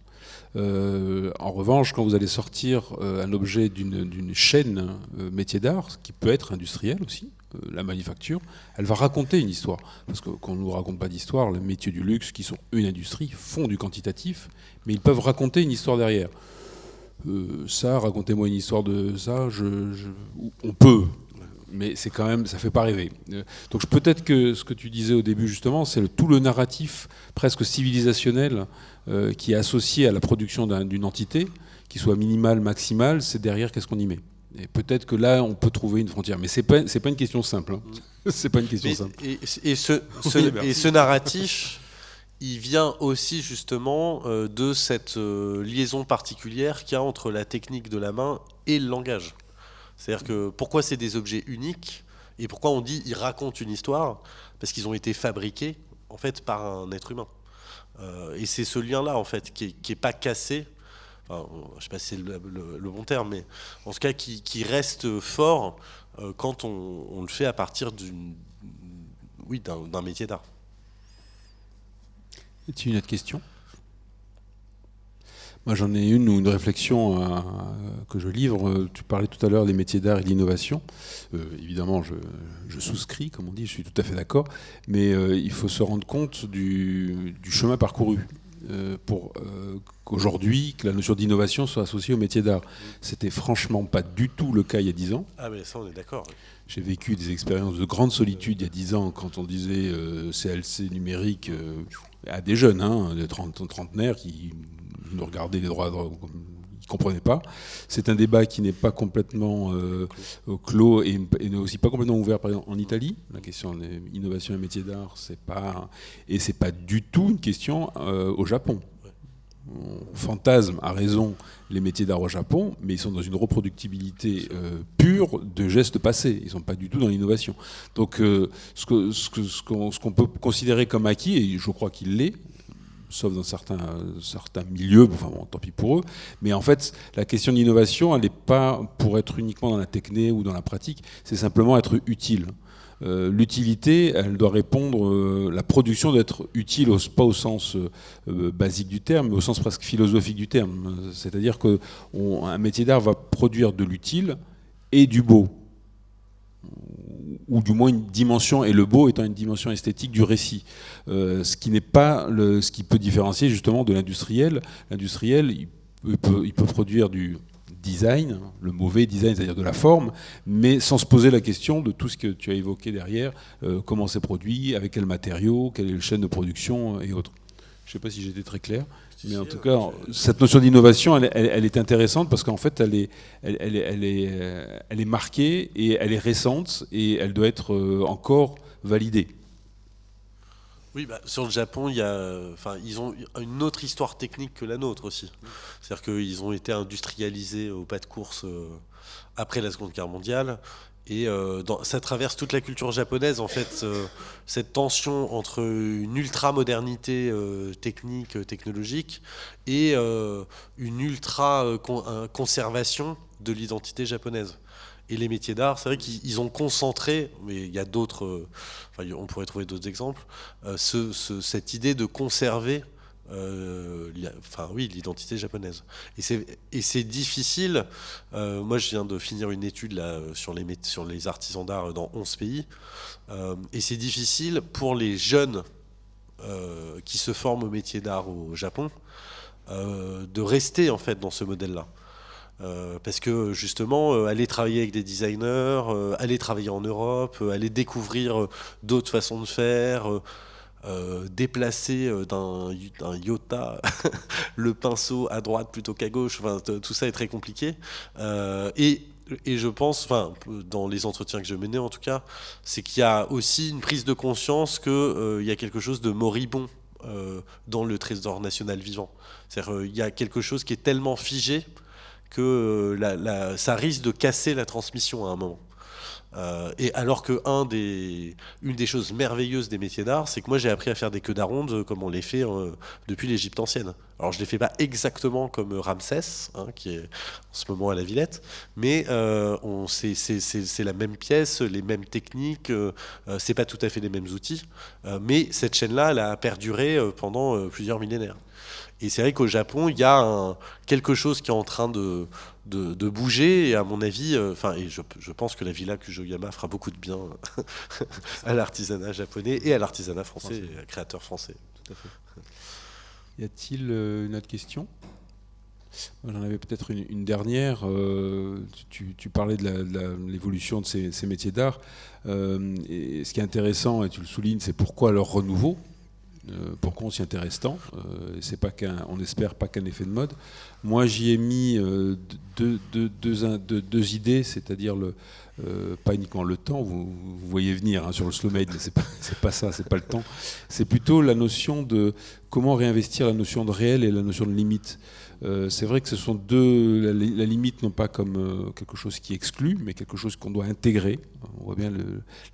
En revanche, quand vous allez sortir un objet d'une chaîne métier d'art, qui peut être industrielle aussi, la manufacture, elle va raconter une histoire. Parce qu'on ne nous raconte pas d'histoire, les métiers du luxe, qui sont une industrie, font du quantitatif, mais ils peuvent raconter une histoire derrière. Ça, racontez-moi une histoire de ça, on peut, mais c'est quand même, ça fait pas rêver. Donc peut-être que ce que tu disais au début justement, c'est tout le narratif presque civilisationnel qui est associé à la production d'une entité, qui soit minimale, maximale, c'est derrière qu'est-ce qu'on y met. Et peut-être que là, on peut trouver une frontière, mais c'est pas une question simple. Hein. C'est pas une question simple. Et ce narratif, il vient aussi justement de cette liaison particulière qu'il y a entre la technique de la main et le langage. C'est-à-dire que pourquoi c'est des objets uniques et pourquoi on dit ils racontent une histoire? Parce qu'ils ont été fabriqués en fait par un être humain. Et c'est ce lien-là en fait qui est pas cassé. Enfin, je ne sais pas si c'est le bon terme, mais en tout cas qui reste fort quand on le fait à partir d'un métier d'art. As-tu une autre question? Moi, j'en ai une réflexion que je livre. Tu parlais tout à l'heure des métiers d'art et de l'innovation. Évidemment, je souscris, comme on dit, je suis tout à fait d'accord. Mais il faut se rendre compte du chemin parcouru pour qu'aujourd'hui, que la notion d'innovation soit associée au métier d'art. C'était franchement pas du tout le cas il y a 10 ans. Ah, mais ça, on est d'accord. J'ai vécu des expériences de grande solitude il y a 10 ans quand on disait CLC numérique à des jeunes, des trentenaires qui nous regardaient les droits, ils ne comprenaient pas. C'est un débat qui n'est pas complètement clos et aussi pas complètement ouvert, par exemple, en Italie. La question de l'innovation et métier d'art, c'est pas du tout une question au Japon. On fantasme, à raison, les métiers d'art au Japon, mais ils sont dans une reproductibilité pure de gestes passés. Ils ne sont pas du tout dans l'innovation. Donc ce qu'on peut considérer comme acquis, et je crois qu'il l'est, sauf dans certains milieux, enfin bon, tant pis pour eux, mais en fait, la question d'innovation, elle n'est pas pour être uniquement dans la techné ou dans la pratique, c'est simplement être utile. L'utilité, elle doit répondre, la production doit être utile, pas au sens basique du terme, mais au sens presque philosophique du terme. C'est-à-dire qu'un métier d'art va produire de l'utile et du beau, ou du moins une dimension, et le beau étant une dimension esthétique du récit. Ce qui n'est pas ce qui peut différencier justement de l'industriel. L'industriel, il peut produire du design, le mauvais design, c'est-à-dire de la forme, mais sans se poser la question de tout ce que tu as évoqué derrière, comment c'est produit, avec quels matériaux, quelle est la chaîne de production et autres. Je ne sais pas si j'étais très clair, mais en tout cas, cette notion d'innovation, elle est intéressante parce qu'en fait, elle est marquée et elle est récente et elle doit être encore validée. Oui, sur le Japon, ils ont une autre histoire technique que la nôtre aussi. C'est-à-dire qu'ils ont été industrialisés au pas de course après la Seconde Guerre mondiale. Et ça traverse toute la culture japonaise, en fait, cette tension entre une ultra-modernité technologique et une ultra-conservation de l'identité japonaise. Et les métiers d'art, c'est vrai qu'ils ont concentré, mais il y a d'autres, on pourrait trouver d'autres exemples, cette idée de conserver l'identité japonaise. Et c'est difficile. Moi, je viens de finir une étude là, sur les artisans d'art dans 11 pays. Et c'est difficile pour les jeunes qui se forment au métier d'art au Japon de rester en fait dans ce modèle-là. Parce que justement, aller travailler avec des designers, aller travailler en Europe, aller découvrir d'autres façons de faire, déplacer d'un iota le pinceau à droite plutôt qu'à gauche, tout ça est très compliqué. Et je pense, dans les entretiens que je menais en tout cas, c'est qu'il y a aussi une prise de conscience qu'il y a quelque chose de moribond dans le Trésor national vivant. C'est-à-dire il y a quelque chose qui est tellement figé que ça risque de casser la transmission à un moment. Et alors que une des choses merveilleuses des métiers d'art, c'est que moi j'ai appris à faire des queues d'aronde comme on les fait depuis l'Égypte ancienne. Alors je les fais pas exactement comme Ramsès, qui est en ce moment à la Villette, mais c'est la même pièce, les mêmes techniques, c'est pas tout à fait les mêmes outils, mais cette chaîne-là, elle a perduré pendant plusieurs millénaires. Et c'est vrai qu'au Japon, il y a quelque chose qui est en train de bouger. Et à mon avis, et je pense que la Villa Kujoyama fera beaucoup de bien à l'artisanat japonais et à l'artisanat français, et à créateurs français. Tout à fait. Y a-t-il une autre question ? J'en avais peut-être une dernière. Tu parlais de l'évolution de ces métiers d'art. Et ce qui est intéressant, et tu le soulignes, c'est pourquoi leur renouveau. pourquoi on s'y intéresse tant. C'est pas on n'espère pas qu'un effet de mode. Moi, j'y ai mis deux idées, c'est-à-dire pas uniquement le temps, vous voyez venir sur le slow made, mais c'est pas ça, c'est pas le temps. C'est plutôt la notion de comment réinvestir la notion de réel et la notion de limite. C'est vrai que ce sont la limite non pas comme quelque chose qui exclut, mais quelque chose qu'on doit intégrer. On voit bien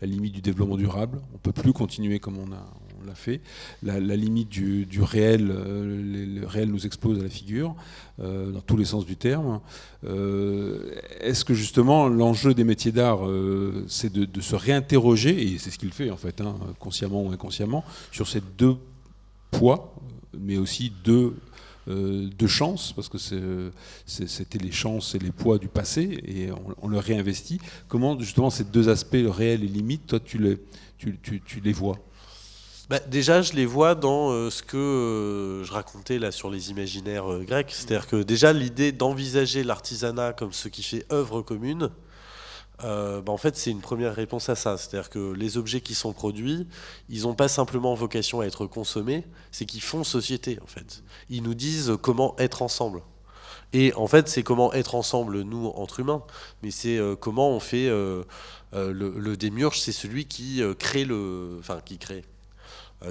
la limite du développement durable. On ne peut plus continuer comme on l'a fait. La limite du réel, le réel nous explose à la figure, dans tous les sens du terme. Est-ce que justement l'enjeu des métiers d'art, c'est de se réinterroger, et c'est ce qu'il fait en fait, consciemment ou inconsciemment, sur ces deux poids, mais aussi deux chances, parce que c'était les chances et les poids du passé, et on le réinvestit. Comment justement ces deux aspects, le réel et limite, toi tu les vois? Déjà, je les vois dans ce que je racontais là sur les imaginaires grecs. C'est-à-dire que déjà, l'idée d'envisager l'artisanat comme ce qui fait œuvre commune, en fait, c'est une première réponse à ça. C'est-à-dire que les objets qui sont produits, ils n'ont pas simplement vocation à être consommés, c'est qu'ils font société, en fait. Ils nous disent comment être ensemble. Et en fait, c'est comment être ensemble, nous, entre humains. Mais c'est comment on fait... le démiurge, c'est celui qui crée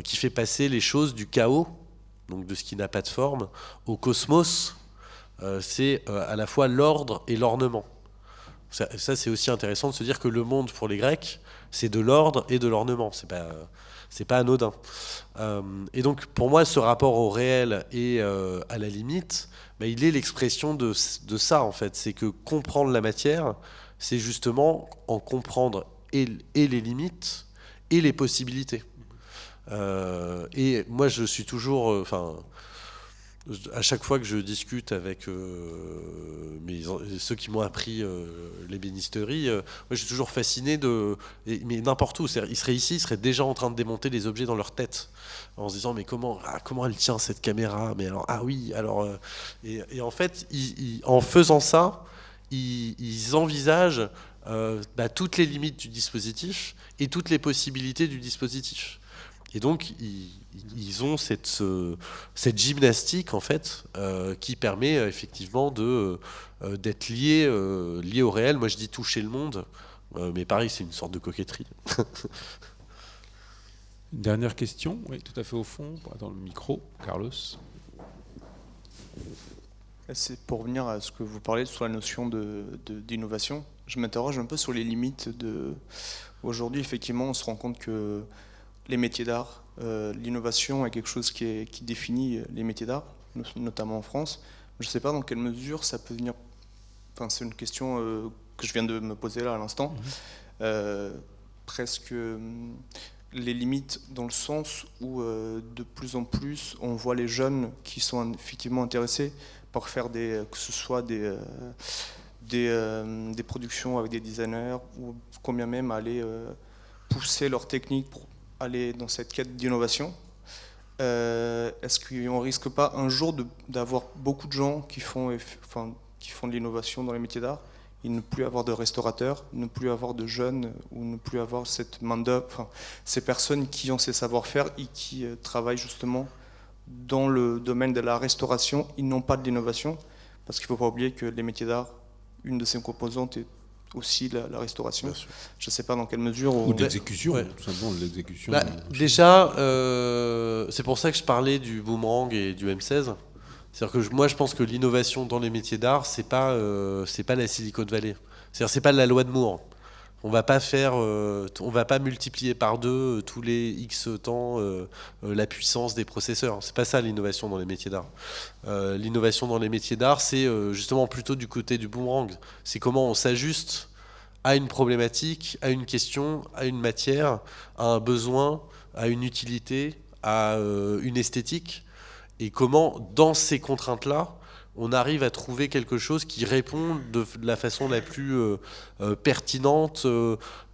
qui fait passer les choses du chaos, donc de ce qui n'a pas de forme, au cosmos. C'est à la fois l'ordre et l'ornement. Ça, c'est aussi intéressant de se dire que le monde, pour les Grecs, c'est de l'ordre et de l'ornement. C'est pas anodin. Et donc, pour moi, ce rapport au réel et à la limite, il est l'expression de ça, en fait. C'est que comprendre la matière, c'est justement en comprendre et les limites et les possibilités. Et moi, je suis toujours... à chaque fois que je discute avec ceux qui m'ont appris l'ébénisterie, moi, je suis toujours fasciné mais n'importe où. Ils seraient ici, ils seraient déjà en train de démonter les objets dans leur tête, en se disant mais comment elle tient cette caméra, mais alors et en fait, en faisant ça, ils envisagent toutes les limites du dispositif et toutes les possibilités du dispositif. Et donc, ils ont cette gymnastique, en fait, qui permet effectivement d'être lié au réel. Moi, je dis toucher le monde, mais pareil, c'est une sorte de coquetterie. Une dernière question, oui, tout à fait au fond, dans le micro, Carlos. C'est pour revenir à ce que vous parlez sur la notion d'innovation. Je m'interroge un peu sur les limites Aujourd'hui, effectivement, on se rend compte que les métiers d'art, l'innovation est quelque chose qui définit les métiers d'art, notamment en France. Je ne sais pas dans quelle mesure ça peut venir... Enfin, c'est une question que je viens de me poser là à l'instant. Presque les limites dans le sens où de plus en plus on voit les jeunes qui sont effectivement intéressés par faire que ce soit des productions avec des designers, ou combien même aller pousser leur technique pour aller dans cette quête d'innovation. Est-ce qu'on ne risque pas un jour d'avoir beaucoup de gens qui font de l'innovation dans les métiers d'art et ne plus avoir de restaurateurs, ne plus avoir de jeunes, ou ne plus avoir cette main-d'œuvre, ces personnes qui ont ces savoir-faire et qui travaillent justement dans le domaine de la restauration, ils n'ont pas de l'innovation, parce qu'il ne faut pas oublier que les métiers d'art, une de ses composantes est aussi la restauration. Je ne sais pas dans quelle mesure... Ou l'exécution, tout simplement l'exécution. Déjà, c'est pour ça que je parlais du boomerang et du M16. C'est-à-dire que moi, je pense que l'innovation dans les métiers d'art, c'est pas la Silicon Valley. C'est-à-dire, c'est pas la loi de Moore. On va pas multiplier par 2 tous les X temps la puissance des processeurs. C'est pas ça l'innovation dans les métiers d'art. L'innovation dans les métiers d'art, c'est justement plutôt du côté du boomerang. C'est comment on s'ajuste à une problématique, à une question, à une matière, à un besoin, à une utilité, à une esthétique, et comment, dans ces contraintes-là, on arrive à trouver quelque chose qui répond de la façon la plus pertinente,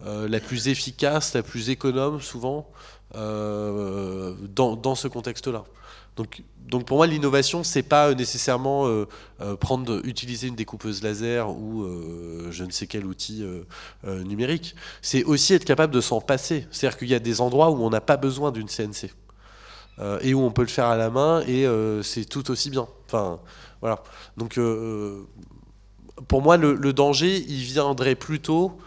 la plus efficace, la plus économe, souvent, dans ce contexte-là. Donc pour moi, l'innovation, c'est pas nécessairement utiliser une découpeuse laser ou je ne sais quel outil numérique. C'est aussi être capable de s'en passer. C'est-à-dire qu'il y a des endroits où on n'a pas besoin d'une CNC. et où on peut le faire à la main, et c'est tout aussi bien. Enfin, voilà. Donc, pour moi, le danger, il viendrait plutôt...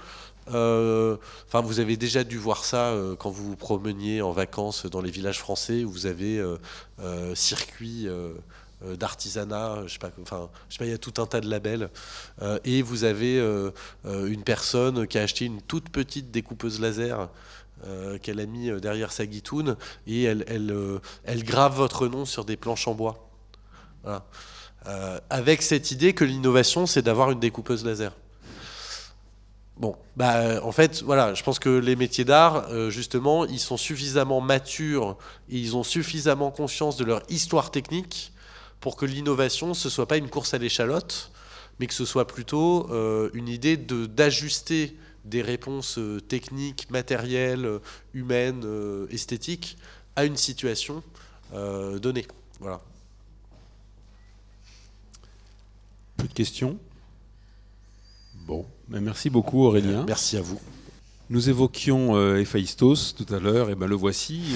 Enfin, vous avez déjà dû voir ça quand vous vous promeniez en vacances dans les villages français, où vous avez circuit d'artisanat, je sais pas, il y a tout un tas de labels, et vous avez une personne qui a acheté une toute petite découpeuse laser qu'elle a mis derrière sa guitoune, et elle grave votre nom sur des planches en bois. Voilà. Avec cette idée que l'innovation, c'est d'avoir une découpeuse laser. Bon, en fait, voilà, je pense que les métiers d'art, justement, ils sont suffisamment matures et ils ont suffisamment conscience de leur histoire technique pour que l'innovation, ce soit pas une course à l'échalote, mais que ce soit plutôt une idée d'ajuster des réponses techniques, matérielles, humaines, esthétiques à une situation donnée. Voilà. Peu de questions? Bon, merci beaucoup Aurélien. Merci à vous. Nous évoquions Héphaïstos tout à l'heure, et le voici,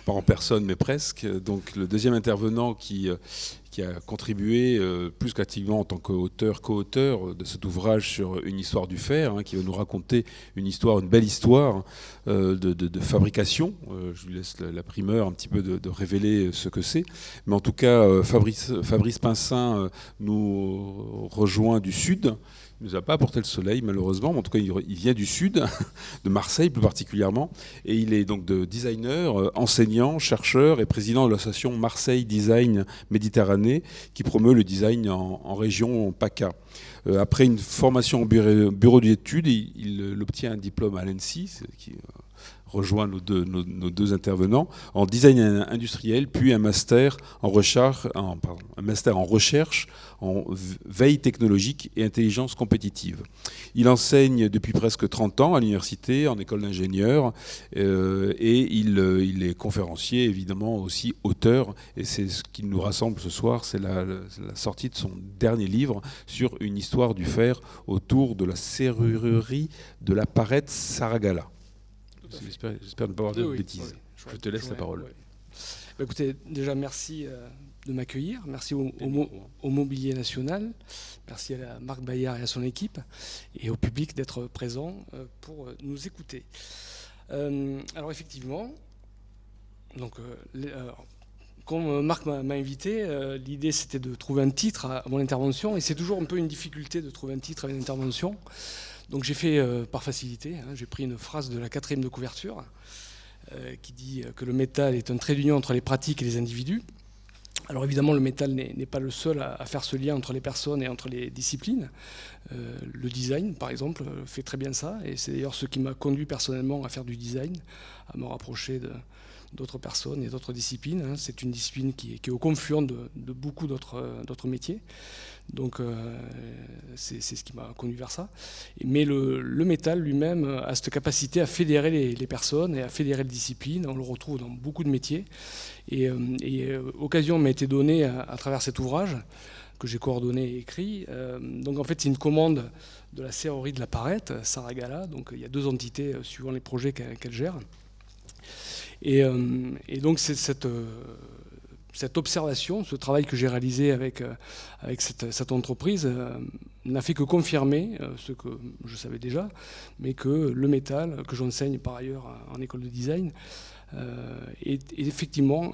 pas en personne mais presque. Donc le deuxième intervenant qui a contribué plus qu'activement en tant qu'auteur, co-auteur de cet ouvrage sur une histoire du fer, qui va nous raconter une belle histoire de fabrication. Je lui laisse la primeur un petit peu de révéler ce que c'est. Mais en tout cas, Fabrice Pincin nous rejoint du Sud. Il ne nous a pas apporté le soleil, malheureusement, mais en tout cas, il vient du sud, de Marseille plus particulièrement, et il est donc designer, enseignant, chercheur et président de l'association Marseille Design Méditerranée, qui promeut le design en région PACA. Après une formation en bureau d'études, il obtient un diplôme à l'ENSI, qui rejoint nos deux intervenants, en design industriel, puis un master en recherche, en veille technologique et intelligence compétitive. Il enseigne depuis presque 30 ans à l'université, en école d'ingénieur, et il est conférencier, évidemment aussi auteur, et c'est ce qui nous rassemble ce soir, c'est la sortie de son dernier livre sur une histoire du fer autour de la serrurerie de la Parette Saragala. J'espère ne pas avoir de bêtises. Je te laisse la parole. Écoutez, déjà merci de m'accueillir, merci au Mobilier National, merci à Marc Bayard et à son équipe, et au public d'être présent pour nous écouter. Alors effectivement, comme Marc m'a invité, l'idée c'était de trouver un titre à mon intervention, et c'est toujours un peu une difficulté de trouver un titre à une intervention. Donc j'ai fait par facilité, j'ai pris une phrase de la 4e de couverture qui dit que le métal est un trait d'union entre les pratiques et les individus. Alors évidemment, le métal n'est pas le seul à faire ce lien entre les personnes et entre les disciplines. Le design, par exemple, fait très bien ça, et c'est d'ailleurs ce qui m'a conduit personnellement à faire du design, à me rapprocher d'autres personnes et d'autres disciplines. C'est une discipline qui est au confluent de beaucoup d'autres métiers. Donc c'est ce qui m'a conduit vers ça. Mais le métal lui-même a cette capacité à fédérer les personnes et à fédérer les disciplines. On le retrouve dans beaucoup de métiers. Et occasion m'a été donnée à travers cet ouvrage que j'ai coordonné et écrit. Donc en fait, c'est une commande de la serrurerie de la Parette, Saragala. Donc il y a 2 entités suivant les projets qu'elle gère. Et donc c'est cette observation, ce travail que j'ai réalisé avec cette entreprise n'a fait que confirmer ce que je savais déjà, mais que le métal, que j'enseigne par ailleurs en école de design, est effectivement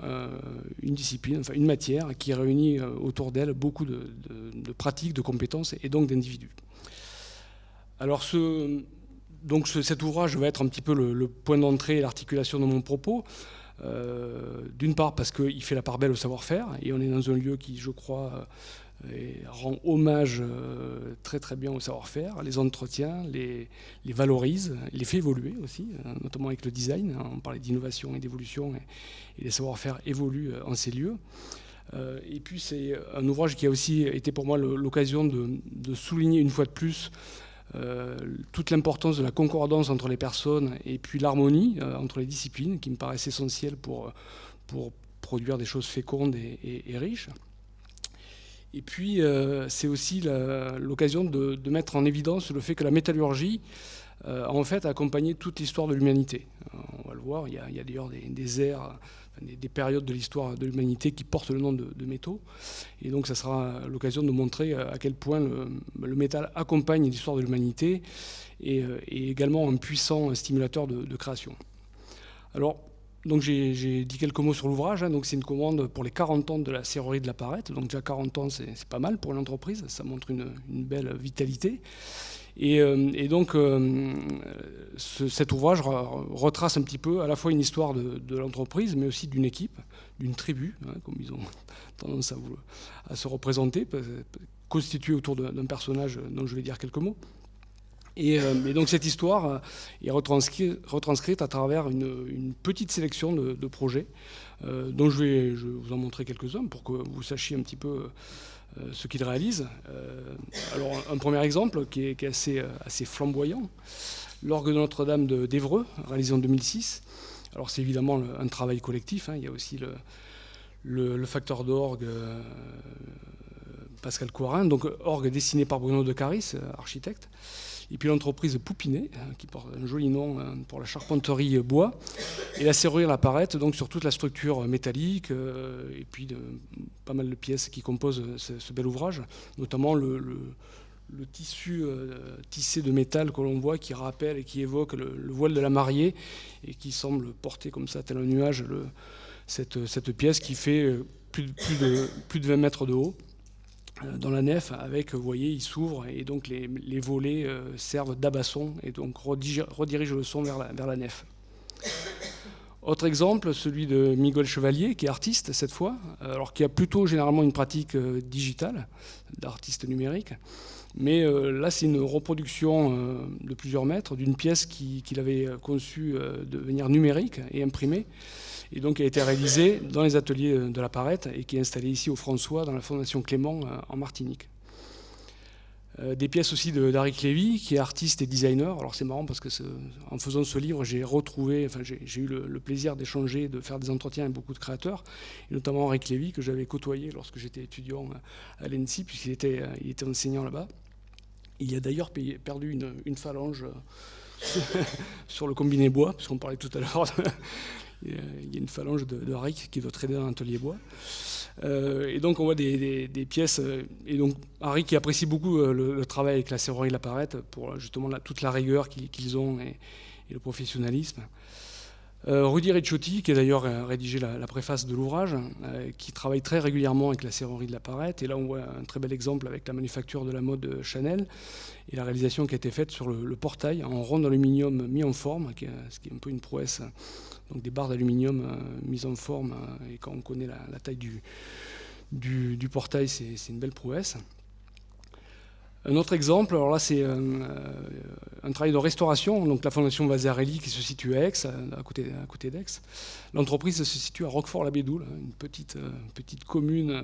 une discipline, enfin une matière qui réunit autour d'elle beaucoup de pratiques, de compétences et donc d'individus. Alors cet ouvrage va être un petit peu le point d'entrée et l'articulation de mon propos. D'une part parce qu'il fait la part belle au savoir-faire, et on est dans un lieu qui, je crois, rend hommage très très bien au savoir-faire, les entretient, les valorise, les fait évoluer aussi, notamment avec le design. On parlait d'innovation et d'évolution, et les savoir-faire évoluent en ces lieux. Et puis c'est un ouvrage qui a aussi été pour moi l'occasion de souligner une fois de plus toute l'importance de la concordance entre les personnes et puis l'harmonie entre les disciplines qui me paraissent essentielles pour produire des choses fécondes et riches. Et puis c'est aussi l'occasion de mettre en évidence le fait que la métallurgie en fait a accompagné toute l'histoire de l'humanité. On va le voir, il y a d'ailleurs des ères, des périodes de l'histoire de l'humanité qui portent le nom de métaux. Et donc ça sera l'occasion de montrer à quel point le métal accompagne l'histoire de l'humanité et également un puissant stimulateur de création. Alors, donc j'ai dit quelques mots sur l'ouvrage. Donc c'est une commande pour les 40 ans de la serrurerie de la Parette. Donc déjà 40 ans, c'est pas mal pour une entreprise. Ça montre une belle vitalité. Et donc cet ouvrage retrace un petit peu à la fois une histoire de l'entreprise, mais aussi d'une équipe, d'une tribu, comme ils ont tendance à se représenter, constituée autour d'un personnage dont je vais dire quelques mots. Et donc cette histoire est retranscrite à travers une petite sélection de projets, dont je vais vous en montrer quelques-uns pour que vous sachiez un petit peu ce qu'ils réalisent. Alors un premier exemple qui est assez flamboyant, l'orgue de Notre-Dame d'Évreux, réalisé en 2006. Alors c'est évidemment un travail collectif, il y a aussi le facteur d'orgue Pascal Coirin, donc orgue dessiné par Bruno de Caris, architecte. Et puis l'entreprise Poupinet, qui porte un joli nom pour la charpenterie bois, et la serrurerie à la Parette, donc sur toute la structure métallique, et puis pas mal de pièces qui composent ce bel ouvrage, notamment le tissu tissé de métal que l'on voit, qui rappelle et qui évoque le voile de la mariée, et qui semble porter comme ça, tel un nuage, cette pièce qui fait plus de 20 mètres de haut. Dans la nef, avec, vous voyez, il s'ouvre et donc les volets servent d'abasson et donc redirigent le son vers la nef. Autre exemple, celui de Miguel Chevalier, qui est artiste cette fois, alors qui a plutôt généralement une pratique digitale, d'artiste numérique. Mais là, c'est une reproduction de plusieurs mètres d'une pièce qu'il avait conçue de manière numérique et imprimée, et donc qui a été réalisée dans les ateliers de la Parette et qui est installée ici au François, dans la Fondation Clément, en Martinique. Des pièces aussi d'Aric Lévy, qui est artiste et designer. Alors c'est marrant parce que en faisant ce livre, j'ai eu le plaisir d'échanger, de faire des entretiens avec beaucoup de créateurs, et notamment Aric Lévy, que j'avais côtoyé lorsque j'étais étudiant à l'ENSI, puisqu'il était enseignant là-bas. Il a d'ailleurs perdu une phalange sur le combiné bois, puisqu'on parlait tout à l'heure. Il y a une phalange de Aric qui doit traîner dans l'atelier bois. Et donc on voit des pièces. Et donc Aric qui apprécie beaucoup le travail avec la serrurerie de la Parette pour justement toute la rigueur qu'ils ont et le professionnalisme. Rudy Ricciotti, qui a d'ailleurs rédigé la préface de l'ouvrage, qui travaille très régulièrement avec la serrurerie de la Parette. Et là, on voit un très bel exemple avec la manufacture de la mode Chanel et la réalisation qui a été faite sur le portail en rond d'aluminium mis en forme, ce qui est un peu une prouesse. Donc des barres d'aluminium mises en forme. Et quand on connaît la taille du portail, c'est une belle prouesse. Un autre exemple, alors là c'est un travail de restauration, donc la Fondation Vasarely qui se situe à Aix, à côté d'Aix. L'entreprise se situe à Roquefort-la-Bédoule, une petite commune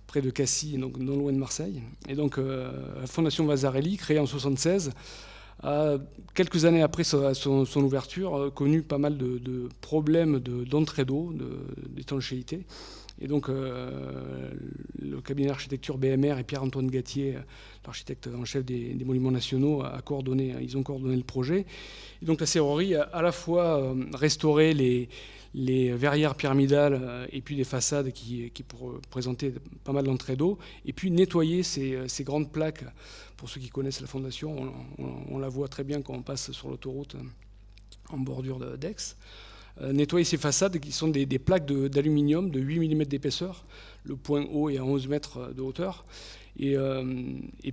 près de Cassis, donc non loin de Marseille. Et donc la Fondation Vasarely, créée en 1976, a, quelques années après son ouverture, connu pas mal de problèmes d'entrée d'eau, d'étanchéité. Et donc, le cabinet d'architecture BMR et Pierre-Antoine Gatier, l'architecte en chef des Monuments Nationaux, ils ont coordonné le projet. Et donc, la serrurerie a à la fois restauré les verrières pyramidales et puis des façades qui présentaient pas mal d'entrées d'eau, et puis nettoyer ces grandes plaques. Pour ceux qui connaissent la fondation, on la voit très bien quand on passe sur l'autoroute en bordure d'Aix. Nettoyer ces façades qui sont des plaques d'aluminium de 8 mm d'épaisseur. Le point haut est à 11 mètres de hauteur. Et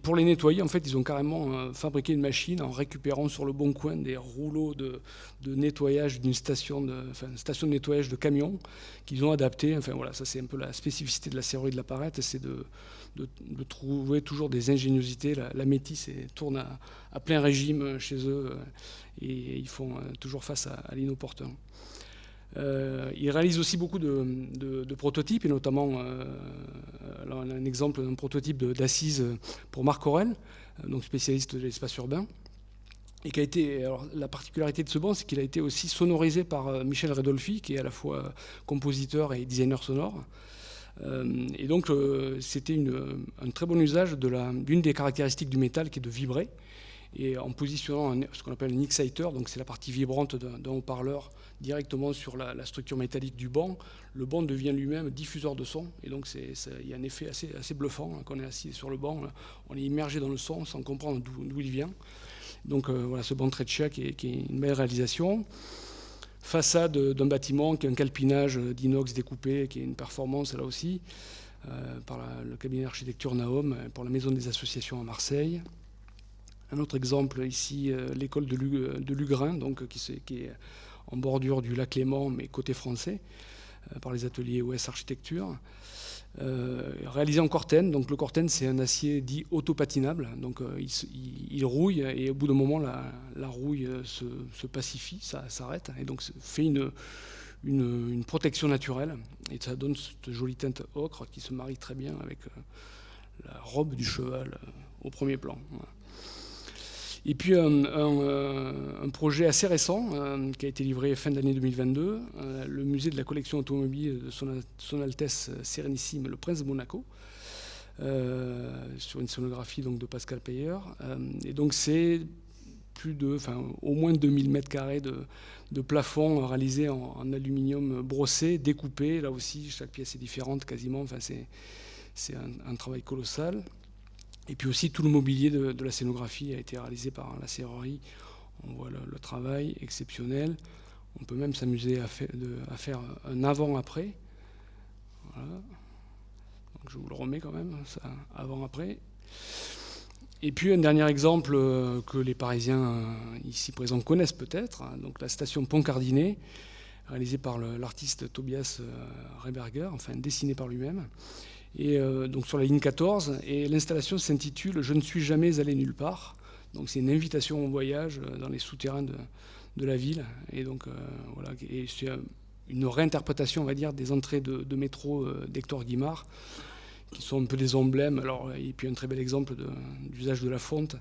pour les nettoyer, en fait, ils ont carrément fabriqué une machine en récupérant sur le bon coin des rouleaux de nettoyage d'une station de nettoyage de camions qu'ils ont adapté. Enfin voilà, ça c'est un peu la spécificité de la serrurerie de la Parette, c'est de trouver toujours des ingéniosités. La métisse tourne à plein régime chez eux et ils font toujours face à l'inopportun. Il réalise aussi beaucoup de prototypes, et notamment alors un exemple d'un prototype d'assise pour Marc Aurèle, donc spécialiste de l'espace urbain, et qui a été, alors, la particularité de ce banc, c'est qu'il a été aussi sonorisé par Michel Redolfi, qui est à la fois compositeur et designer sonore. Et donc c'était un très bon usage d'une des caractéristiques du métal, qui est de vibrer. et en positionnant ce qu'on appelle un exciter, donc c'est la partie vibrante d'un haut-parleur directement sur la structure métallique du banc, le banc devient lui-même diffuseur de son, et donc il y a un effet assez bluffant, hein, quand on est assis sur le banc, là, on est immergé dans le son sans comprendre d'où il vient. Donc voilà, ce banc Treccia qui est une belle réalisation. Façade d'un bâtiment qui est un calpinage d'inox découpé, qui est une performance là aussi, par le cabinet d'architecture Naum, pour la Maison des Associations à Marseille. Un autre exemple ici, l'école de Lugrin, donc, qui est en bordure du lac Léman, mais côté français, par les ateliers OS Architecture. Réalisé en cortène, donc le cortène c'est un acier dit autopatinable, donc il rouille et au bout d'un moment la rouille se pacifie, ça s'arrête et donc fait une protection naturelle et ça donne cette jolie teinte ocre qui se marie très bien avec la robe du cheval au premier plan. Voilà. Et puis un projet assez récent qui a été livré fin de l'année 2022, le musée de la collection automobile de Son Altesse Sérénissime, le Prince de Monaco, sur une scénographie donc, de Pascal Peyer. Et donc c'est au moins 2000 m² de plafond réalisé en aluminium brossé, découpé. Là aussi, chaque pièce est différente quasiment. Enfin, c'est un travail colossal. Et puis aussi tout le mobilier de la scénographie a été réalisé par la serrerie. On voit le travail exceptionnel. On peut même s'amuser à faire un avant-après. Voilà. Donc je vous le remets quand même, ça, avant-après. Et puis un dernier exemple que les Parisiens ici présents connaissent peut-être, hein, donc la station Pont-Cardinet, réalisée par l'artiste Tobias Reiberger, enfin dessinée par lui-même. Et donc sur la ligne 14, et l'installation s'intitule « Je ne suis jamais allé nulle part ». Donc c'est une invitation au voyage dans les souterrains de la ville. Et donc voilà, et c'est une réinterprétation, on va dire, des entrées de métro d'Hector Guimard, qui sont un peu des emblèmes. Alors, et puis un très bel exemple d'usage de la fonte,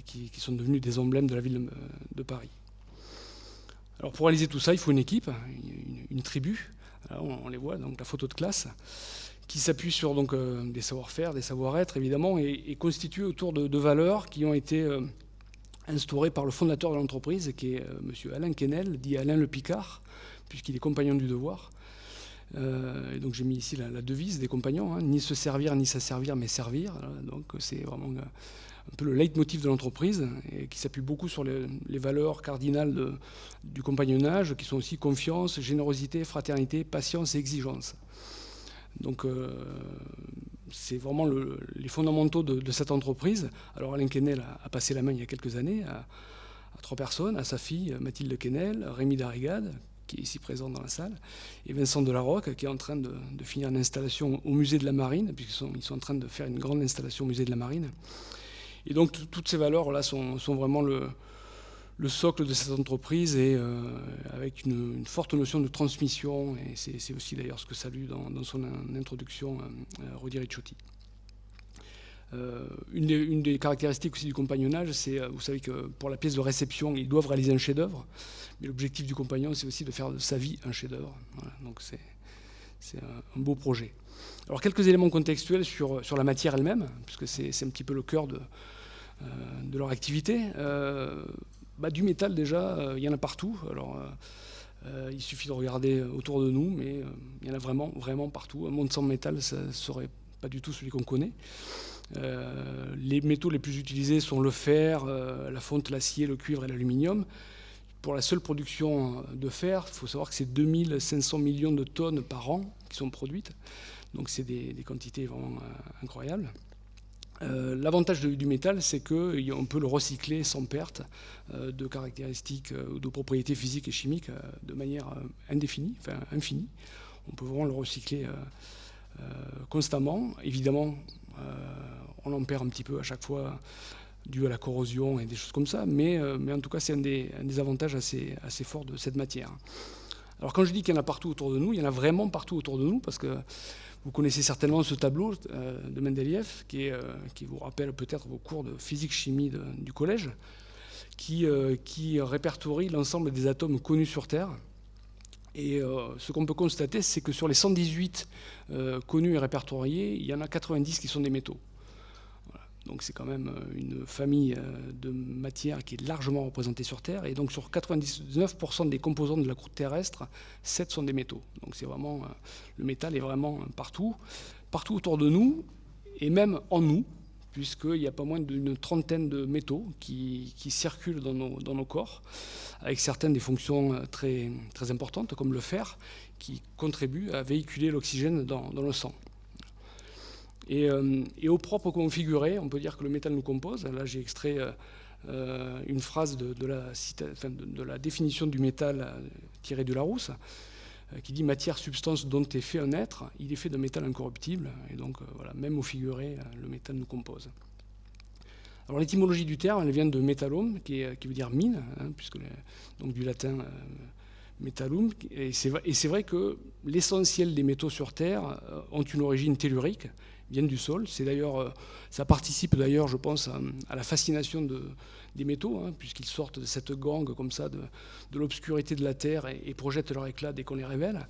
qui sont devenus des emblèmes de la ville de Paris. Alors pour réaliser tout ça, il faut une équipe, une tribu. Alors, on les voit, donc la photo de classe, qui s'appuie sur donc, des savoir-faire, des savoir-être évidemment, et constitué autour de valeurs qui ont été instaurées par le fondateur de l'entreprise, qui est M. Alain Quesnel, dit Alain Le Picard, puisqu'il est compagnon du devoir. Et donc j'ai mis ici la devise des compagnons, hein, ni se servir, ni s'asservir, mais servir. Donc c'est vraiment un peu le leitmotiv de l'entreprise, et qui s'appuie beaucoup sur les valeurs cardinales du compagnonnage, qui sont aussi confiance, générosité, fraternité, patience et exigence. Donc c'est vraiment les fondamentaux de cette entreprise. Alors Alain Quesnel a passé la main il y a quelques années à 3 personnes, à sa fille Mathilde Quesnel, Rémi Darrigade, qui est ici présent dans la salle, et Vincent Delarocque, qui est en train de finir une installation au musée de la Marine, puisqu'ils sont en train de faire une grande installation au musée de la Marine. Et donc toutes ces valeurs-là sont vraiment le socle de cette entreprise, et avec une forte notion de transmission, et c'est aussi d'ailleurs ce que salue dans son introduction Rudy Ricciotti. Une des caractéristiques aussi du compagnonnage, c'est, vous savez que pour la pièce de réception, ils doivent réaliser un chef-d'œuvre, mais l'objectif du compagnon, c'est aussi de faire de sa vie un chef-d'œuvre. Voilà, donc c'est un beau projet. Alors quelques éléments contextuels sur la matière elle-même, puisque c'est un petit peu le cœur de leur activité. Du métal déjà, il y en a partout. Alors il suffit de regarder autour de nous, mais il y en a vraiment, vraiment partout. Un monde sans métal, ça ne serait pas du tout celui qu'on connaît. Les métaux les plus utilisés sont le fer, la fonte, l'acier, le cuivre et l'aluminium. Pour la seule production de fer, il faut savoir que c'est 2500 millions de tonnes par an qui sont produites. Donc c'est des quantités vraiment incroyables. L'avantage du métal, c'est qu'on peut le recycler sans perte de caractéristiques ou de propriétés physiques et chimiques de manière indéfinie, enfin infinie. On peut vraiment le recycler constamment. Évidemment, on en perd un petit peu à chaque fois dû à la corrosion et des choses comme ça, mais en tout cas c'est un des avantages assez forts de cette matière. Alors quand je dis qu'il y en a partout autour de nous, il y en a vraiment partout autour de nous, parce que vous connaissez certainement ce tableau de Mendeleïev qui vous rappelle peut-être vos cours de physique-chimie du collège, qui répertorie l'ensemble des atomes connus sur Terre. Et ce qu'on peut constater, c'est que sur les 118 connus et répertoriés, il y en a 90 qui sont des métaux. Voilà. Donc c'est quand même une famille de matières qui est largement représentée sur Terre. Et donc sur 99% des composants de la croûte terrestre, 7 sont des métaux. Donc c'est vraiment, le métal est vraiment partout autour de nous, et même en nous, puisqu'il y a pas moins d'une trentaine de métaux qui circulent dans nos corps, avec certaines des fonctions très, très importantes, comme le fer, qui contribue à véhiculer l'oxygène dans le sang. Et au propre configuré, on peut dire que le métal nous compose. Là, j'ai extrait une phrase de la définition du métal tirée du Larousse, qui dit « Matière, substance dont est fait un être, il est fait d'un métal incorruptible ». Et donc, voilà, même au figuré, le métal nous compose. Alors, l'étymologie du terme, elle vient de metallum, qui veut dire mine, puisque donc du latin metallum. Et c'est vrai que l'essentiel des métaux sur Terre ont une origine tellurique, viennent du sol. C'est d'ailleurs, ça participe d'ailleurs, je pense, à la fascination des métaux, puisqu'ils sortent de cette gangue comme ça, de l'obscurité de la Terre et projettent leur éclat dès qu'on les révèle,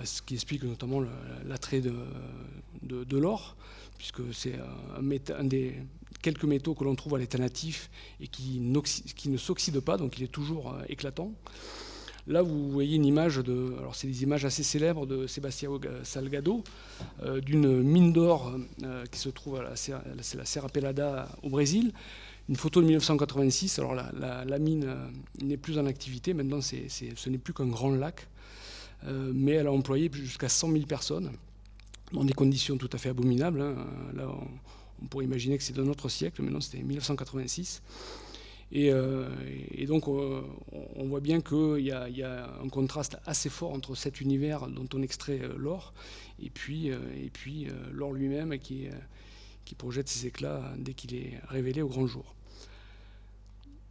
ce qui explique notamment l'attrait de l'or, puisque c'est un des quelques métaux que l'on trouve à l'état natif et qui ne s'oxyde pas, donc il est toujours éclatant. Là, vous voyez une image alors c'est des images assez célèbres de Sebastião Salgado, d'une mine d'or qui se trouve c'est la Serra Pelada au Brésil. Une photo de 1986. Alors la mine n'est plus en activité. Maintenant, ce n'est plus qu'un grand lac, mais elle a employé jusqu'à 100 000 personnes dans des conditions tout à fait abominables. Là, on pourrait imaginer que c'est d'un autre siècle. Maintenant, c'était 1986. Et donc, on voit bien qu'il y a un contraste assez fort entre cet univers dont on extrait l'or et puis l'or lui-même qui projette ses éclats dès qu'il est révélé au grand jour.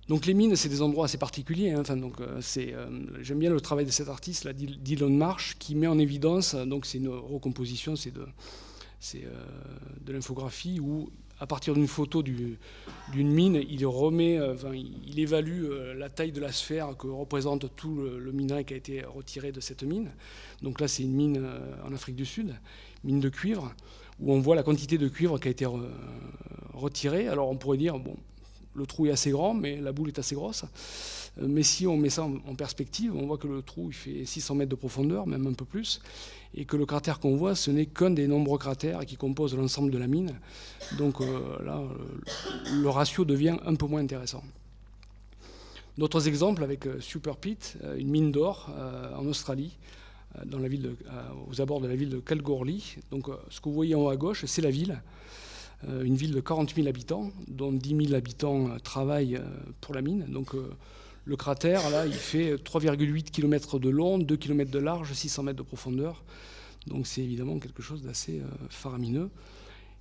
Donc les mines, c'est des endroits assez particuliers. J'aime bien le travail de cet artiste, là, Dylan Marsh, qui met en évidence, donc c'est une recomposition, c'est de l'infographie où, à partir d'une photo d'une mine, il évalue la taille de la sphère que représente tout le minerai qui a été retiré de cette mine. Donc là, c'est une mine en Afrique du Sud, mine de cuivre, où on voit la quantité de cuivre qui a été retirée. Alors on pourrait dire, bon, le trou est assez grand, mais la boule est assez grosse. Mais si on met ça en perspective, on voit que le trou il fait 600 mètres de profondeur, même un peu plus, et que le cratère qu'on voit, ce n'est qu'un des nombreux cratères qui composent l'ensemble de la mine. Donc là, le ratio devient un peu moins intéressant. D'autres exemples avec Super Pit, une mine d'or en Australie, aux abords de la ville de Kalgoorlie. Donc ce que vous voyez en haut à gauche, c'est la ville. Une ville de 40 000 habitants, dont 10 000 habitants travaillent pour la mine. Donc le cratère, là, il fait 3,8 km de long, 2 km de large, 600 mètres de profondeur. Donc c'est évidemment quelque chose d'assez faramineux.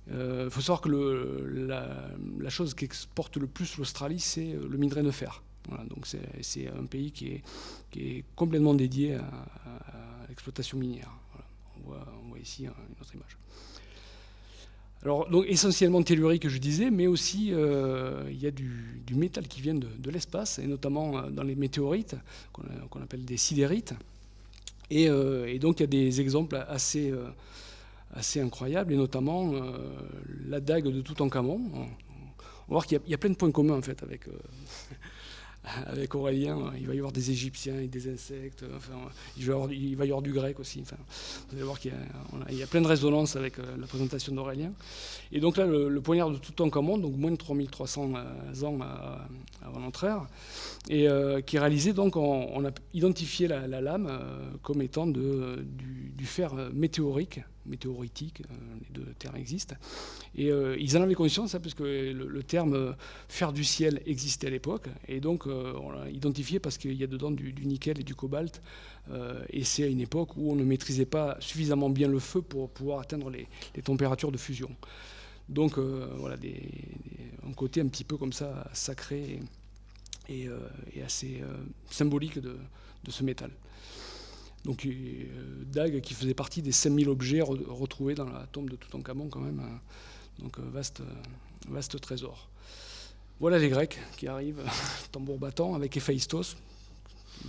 Il faut savoir que la chose qui exporte le plus l'Australie, c'est le minerai de fer. Voilà, donc c'est un pays qui est complètement dédié à l'exploitation minière. Voilà, on voit ici une autre image. Alors, donc, essentiellement tellurique, je disais, mais aussi il y a du métal qui vient de l'espace, et notamment dans les météorites, qu'on appelle des sidérites. Et donc, il y a des exemples assez incroyables, et notamment la dague de Toutankhamon. On va voir qu'il y a plein de points communs, en fait, avec Aurélien. Il va y avoir des Égyptiens et des insectes, il va y avoir du grec aussi. Vous allez voir qu'il y a plein de résonances avec la présentation d'Aurélien. Et donc là, le poignard de Toutankhamon, donc moins de 3300 ans avant notre ère, et qui est réalisé, donc on a identifié la lame comme étant du fer météoritique, les deux termes existent. Et ils en avaient conscience, parce que le terme fer du ciel existait à l'époque, et donc on l'a identifié parce qu'il y a dedans du nickel et du cobalt, et c'est à une époque où on ne maîtrisait pas suffisamment bien le feu pour pouvoir atteindre les températures de fusion. Donc voilà, un côté un petit peu comme ça, sacré et assez symbolique de ce métal. Donc dague qui faisait partie des 5000 objets retrouvés dans la tombe de Toutankhamon quand même. Donc vaste trésor. Voilà les Grecs qui arrivent, tambour battant, avec Héphaïstos,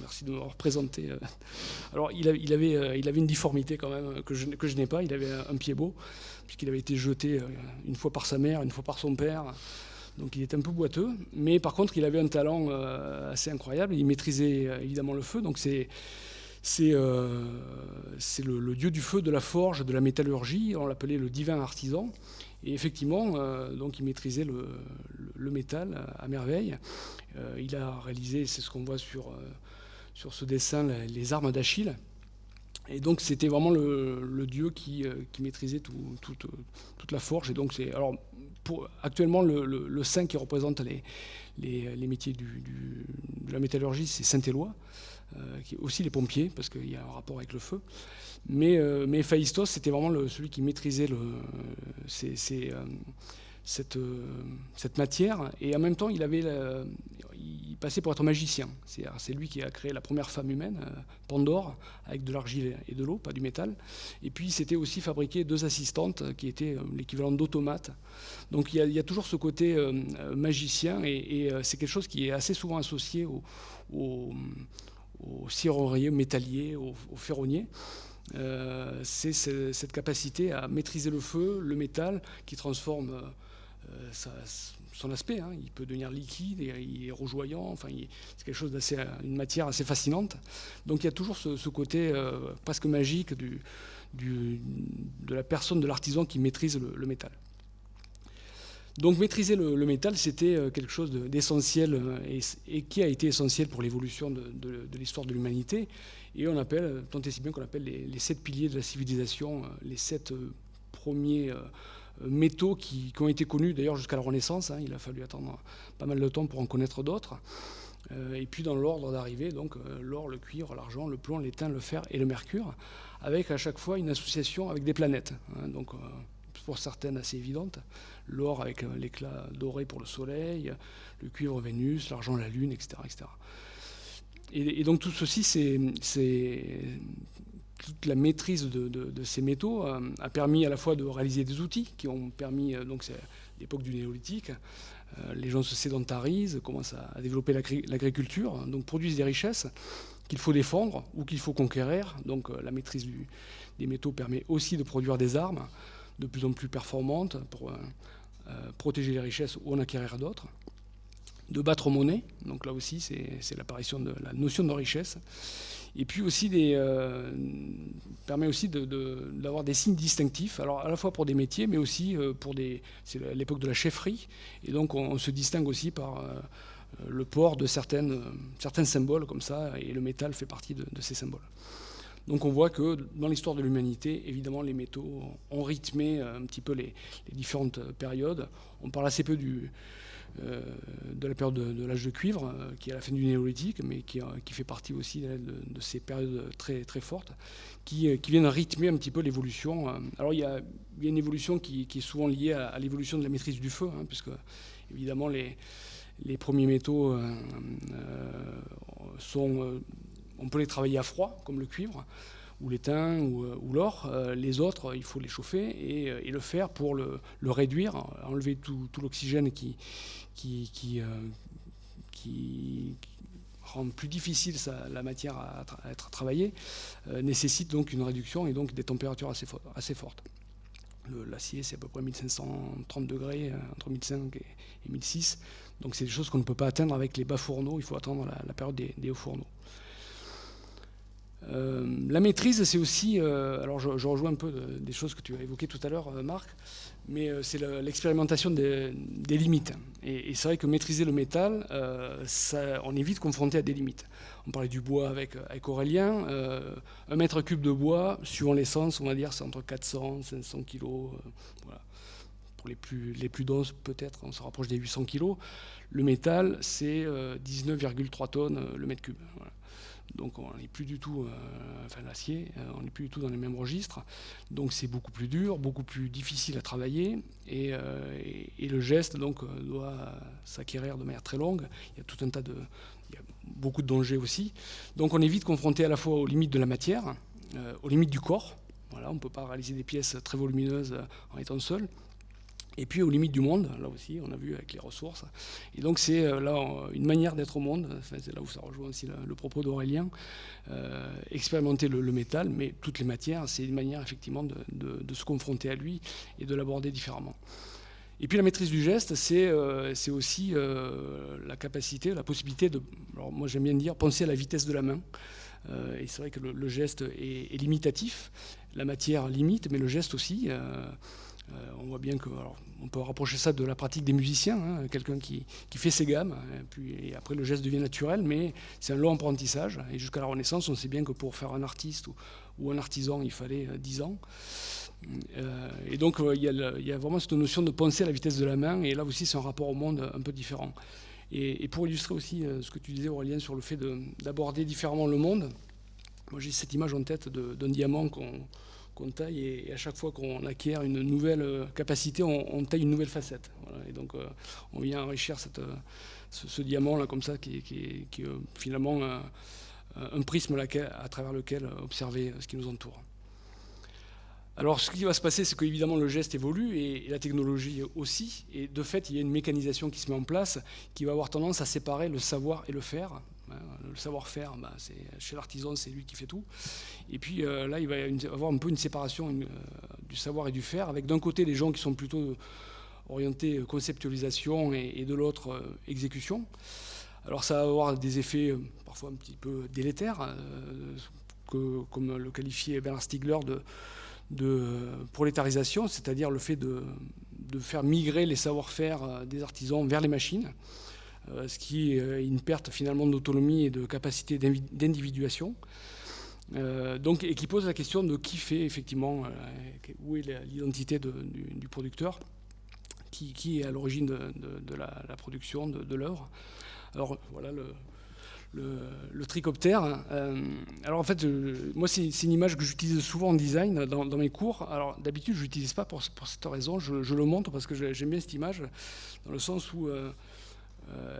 Merci de me représenter. Alors, il avait une difformité quand même que je n'ai pas. Il avait un pied beau, puisqu'il avait été jeté une fois par sa mère, une fois par son père. Donc il était un peu boiteux. Mais par contre, il avait un talent assez incroyable. Il maîtrisait évidemment le feu. Donc c'est le dieu du feu, de la forge, de la métallurgie. On l'appelait le divin artisan. Et effectivement, donc il maîtrisait le métal à merveille. Il a réalisé, c'est ce qu'on voit sur ce dessin, les armes d'Achille. Et donc c'était vraiment le dieu qui maîtrisait toute la forge. Et donc actuellement le saint qui représente les métiers de la métallurgie, c'est Saint-Éloi, qui est aussi les pompiers, parce qu'il y a un rapport avec le feu. Mais Héphaïstos, c'était vraiment celui qui maîtrisait cette matière, et en même temps il passait pour être magicien. C'est lui qui a créé la première femme humaine, Pandore, avec de l'argile et de l'eau, pas du métal. Et puis il s'était aussi fabriqué 2 assistantes qui étaient l'équivalent d'automates. Donc il y a toujours ce côté magicien, et c'est quelque chose qui est assez souvent associé aux serruriers métalliers, aux ferronniers. C'est cette capacité à maîtriser le feu, le métal, qui transforme son aspect. Il peut devenir liquide, il est rougeoyant. Enfin, c'est quelque chose une matière assez fascinante. Donc il y a toujours ce côté presque magique de la personne, de l'artisan qui maîtrise le métal. Donc maîtriser le métal, c'était quelque chose d'essentiel et qui a été essentiel pour l'évolution de l'histoire de l'humanité. Et on appelle, tant et si bien qu'on appelle les 7 piliers de la civilisation, les 7 premiers métaux qui ont été connus d'ailleurs jusqu'à la Renaissance. Il a fallu attendre pas mal de temps pour en connaître d'autres. Et puis dans l'ordre d'arrivée, donc l'or, le cuivre, l'argent, le plomb, l'étain, le fer et le mercure, avec à chaque fois une association avec des planètes. Donc pour certaines assez évidentes, l'or avec l'éclat doré pour le soleil, le cuivre Vénus, l'argent la lune, etc. etc. Et donc tout ceci, toute la maîtrise de ces métaux a permis à la fois de réaliser des outils qui ont permis, donc c'est l'époque du néolithique, les gens se sédentarisent, commencent à développer l'agriculture, donc produisent des richesses qu'il faut défendre ou qu'il faut conquérir. Donc la maîtrise des métaux permet aussi de produire des armes de plus en plus performantes pour protéger les richesses ou en acquérir d'autres, de battre monnaie, donc là aussi c'est l'apparition de la notion de richesse, et puis aussi permet aussi d'avoir des signes distinctifs, alors à la fois pour des métiers, mais aussi c'est l'époque de la chefferie, et donc on se distingue aussi par le port de certains symboles comme ça, et le métal fait partie de ces symboles. Donc on voit que dans l'histoire de l'humanité, évidemment, les métaux ont rythmé un petit peu les différentes périodes. On parle assez peu de la période de l'âge de cuivre, qui est à la fin du néolithique, mais qui fait partie aussi de ces périodes très, très fortes, qui viennent rythmer un petit peu l'évolution. Alors il y a une évolution qui est souvent liée à l'évolution de la maîtrise du feu, puisque évidemment les premiers métaux on peut les travailler à froid, comme le cuivre, ou l'étain, ou l'or. Les autres, il faut les chauffer et le fer pour le réduire, enlever tout l'oxygène qui rend plus difficile la matière à être travaillée, nécessite donc une réduction et donc des températures assez fortes. L'acier, c'est à peu près 1530 degrés, entre 1500 et 1006. Donc c'est des choses qu'on ne peut pas atteindre avec les bas fourneaux, il faut attendre la période des hauts fourneaux. La maîtrise, c'est aussi, alors je rejoins un peu des choses que tu as évoquées tout à l'heure, Marc, mais c'est l'expérimentation des limites. Et c'est vrai que maîtriser le métal, on est vite confronté à des limites. On parlait du bois avec Aurélien, 1 mètre cube de bois, suivant l'essence, on va dire, c'est entre 400 et 500 kilos. Voilà. Pour les plus denses, peut-être, on se rapproche des 800 kilos. Le métal, c'est 19,3 tonnes le mètre cube. Voilà. Donc on n'est plus du tout, l'acier, on n'est plus du tout dans les mêmes registres. Donc c'est beaucoup plus dur, beaucoup plus difficile à travailler, et le geste donc doit s'acquérir de manière très longue. Il y a tout un il y a beaucoup de dangers aussi. Donc on est vite confronté à la fois aux limites de la matière, aux limites du corps. Voilà, on ne peut pas réaliser des pièces très volumineuses en étant seul. Et puis aux limites du monde, là aussi, on a vu avec les ressources. Et donc c'est là une manière d'être au monde, enfin, c'est là où ça rejoint aussi le propos d'Aurélien, expérimenter le métal, mais toutes les matières, c'est une manière effectivement de se confronter à lui et de l'aborder différemment. Et puis la maîtrise du geste, c'est aussi la capacité, la possibilité de, alors moi j'aime bien dire, penser à la vitesse de la main. Et c'est vrai que le geste est limitatif, la matière limite, mais le geste aussi. On voit bien que, alors, on peut rapprocher ça de la pratique des musiciens, hein, quelqu'un qui fait ses gammes, et après le geste devient naturel, mais c'est un long apprentissage. Et jusqu'à la Renaissance, on sait bien que pour faire un artiste ou un artisan, il fallait 10 ans. Et donc il y a vraiment cette notion de penser à la vitesse de la main, et là aussi c'est un rapport au monde un peu différent. Et pour illustrer aussi ce que tu disais, Aurélien, sur le fait d'aborder différemment le monde, moi j'ai cette image en tête d'un diamant qu'on taille, et à chaque fois qu'on acquiert une nouvelle capacité, on taille une nouvelle facette. Voilà. Et donc on vient enrichir ce diamant-là comme ça, qui est finalement un prisme à travers lequel observer ce qui nous entoure. Alors ce qui va se passer, c'est qu'évidemment le geste évolue et la technologie aussi, et de fait il y a une mécanisation qui se met en place qui va avoir tendance à séparer le savoir et le faire. Le savoir-faire, chez l'artisan, c'est lui qui fait tout. Et puis là, il va y avoir un peu une séparation du savoir et du faire, avec d'un côté les gens qui sont plutôt orientés conceptualisation et de l'autre exécution. Alors ça va avoir des effets parfois un petit peu délétères, comme le qualifiait Bernard Stiegler de prolétarisation, c'est-à-dire le fait de faire migrer les savoir-faire des artisans vers les machines, ce qui est une perte finalement d'autonomie et de capacité d'individuation. Et qui pose la question de qui fait effectivement, où est l'identité du producteur, qui est à l'origine de la production de l'œuvre. Alors voilà le tricoptère. Alors en fait, moi c'est une image que j'utilise souvent en design dans mes cours. Alors d'habitude je l'utilise pas pour cette raison, je le montre parce que j'aime bien cette image, dans le sens où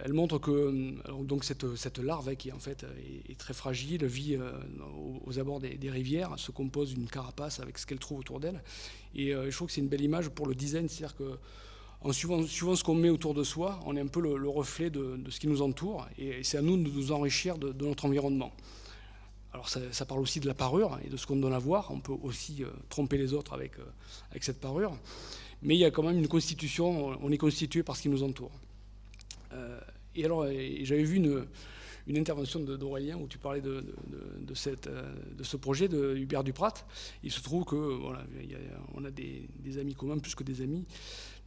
elle montre que donc cette larve qui en fait est très fragile, vit aux abords des rivières, se compose d'une carapace avec ce qu'elle trouve autour d'elle. Et je trouve que c'est une belle image pour le design, c'est-à-dire que en suivant ce qu'on met autour de soi, on est un peu le reflet de ce qui nous entoure, et c'est à nous de nous enrichir de notre environnement. Alors ça parle aussi de la parure et de ce qu'on donne à voir. On peut aussi tromper les autres avec cette parure, mais il y a quand même une constitution, on est constitué par ce qui nous entoure. Et alors, j'avais vu une intervention d'Aurélien où tu parlais de ce projet de Hubert Duprat. Il se trouve que voilà, on a des amis communs, plus que des amis,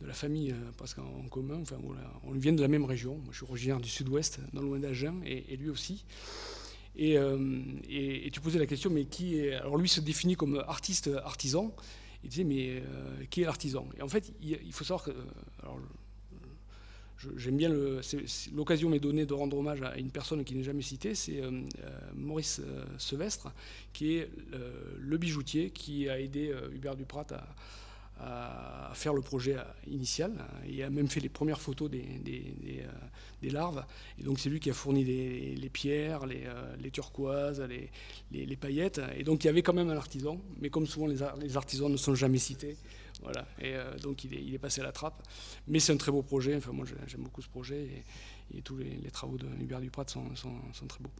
de la famille presque en commun. Enfin, voilà, on vient de la même région. Moi, je suis originaire du sud-ouest, non loin d'Agen, et lui aussi. Et tu posais la question, mais qui est... Alors lui se définit comme artiste artisan. Il disait, mais qui est l'artisan? Et en fait, il faut savoir que... Alors, j'aime bien l'occasion m'est donnée de rendre hommage à une personne qui n'est jamais citée, c'est Maurice Sevestre, qui est le bijoutier qui a aidé Hubert Duprat à faire le projet initial. Il a même fait les premières photos des larves. Et donc c'est lui qui a fourni les pierres, les turquoises, les paillettes. Et donc il y avait quand même un artisan, mais comme souvent les artisans ne sont jamais cités. Voilà. Et donc il est passé à la trappe. Mais c'est un très beau projet. Enfin, moi j'aime beaucoup ce projet, et tous les travaux de Hubert Duprat sont très beaux.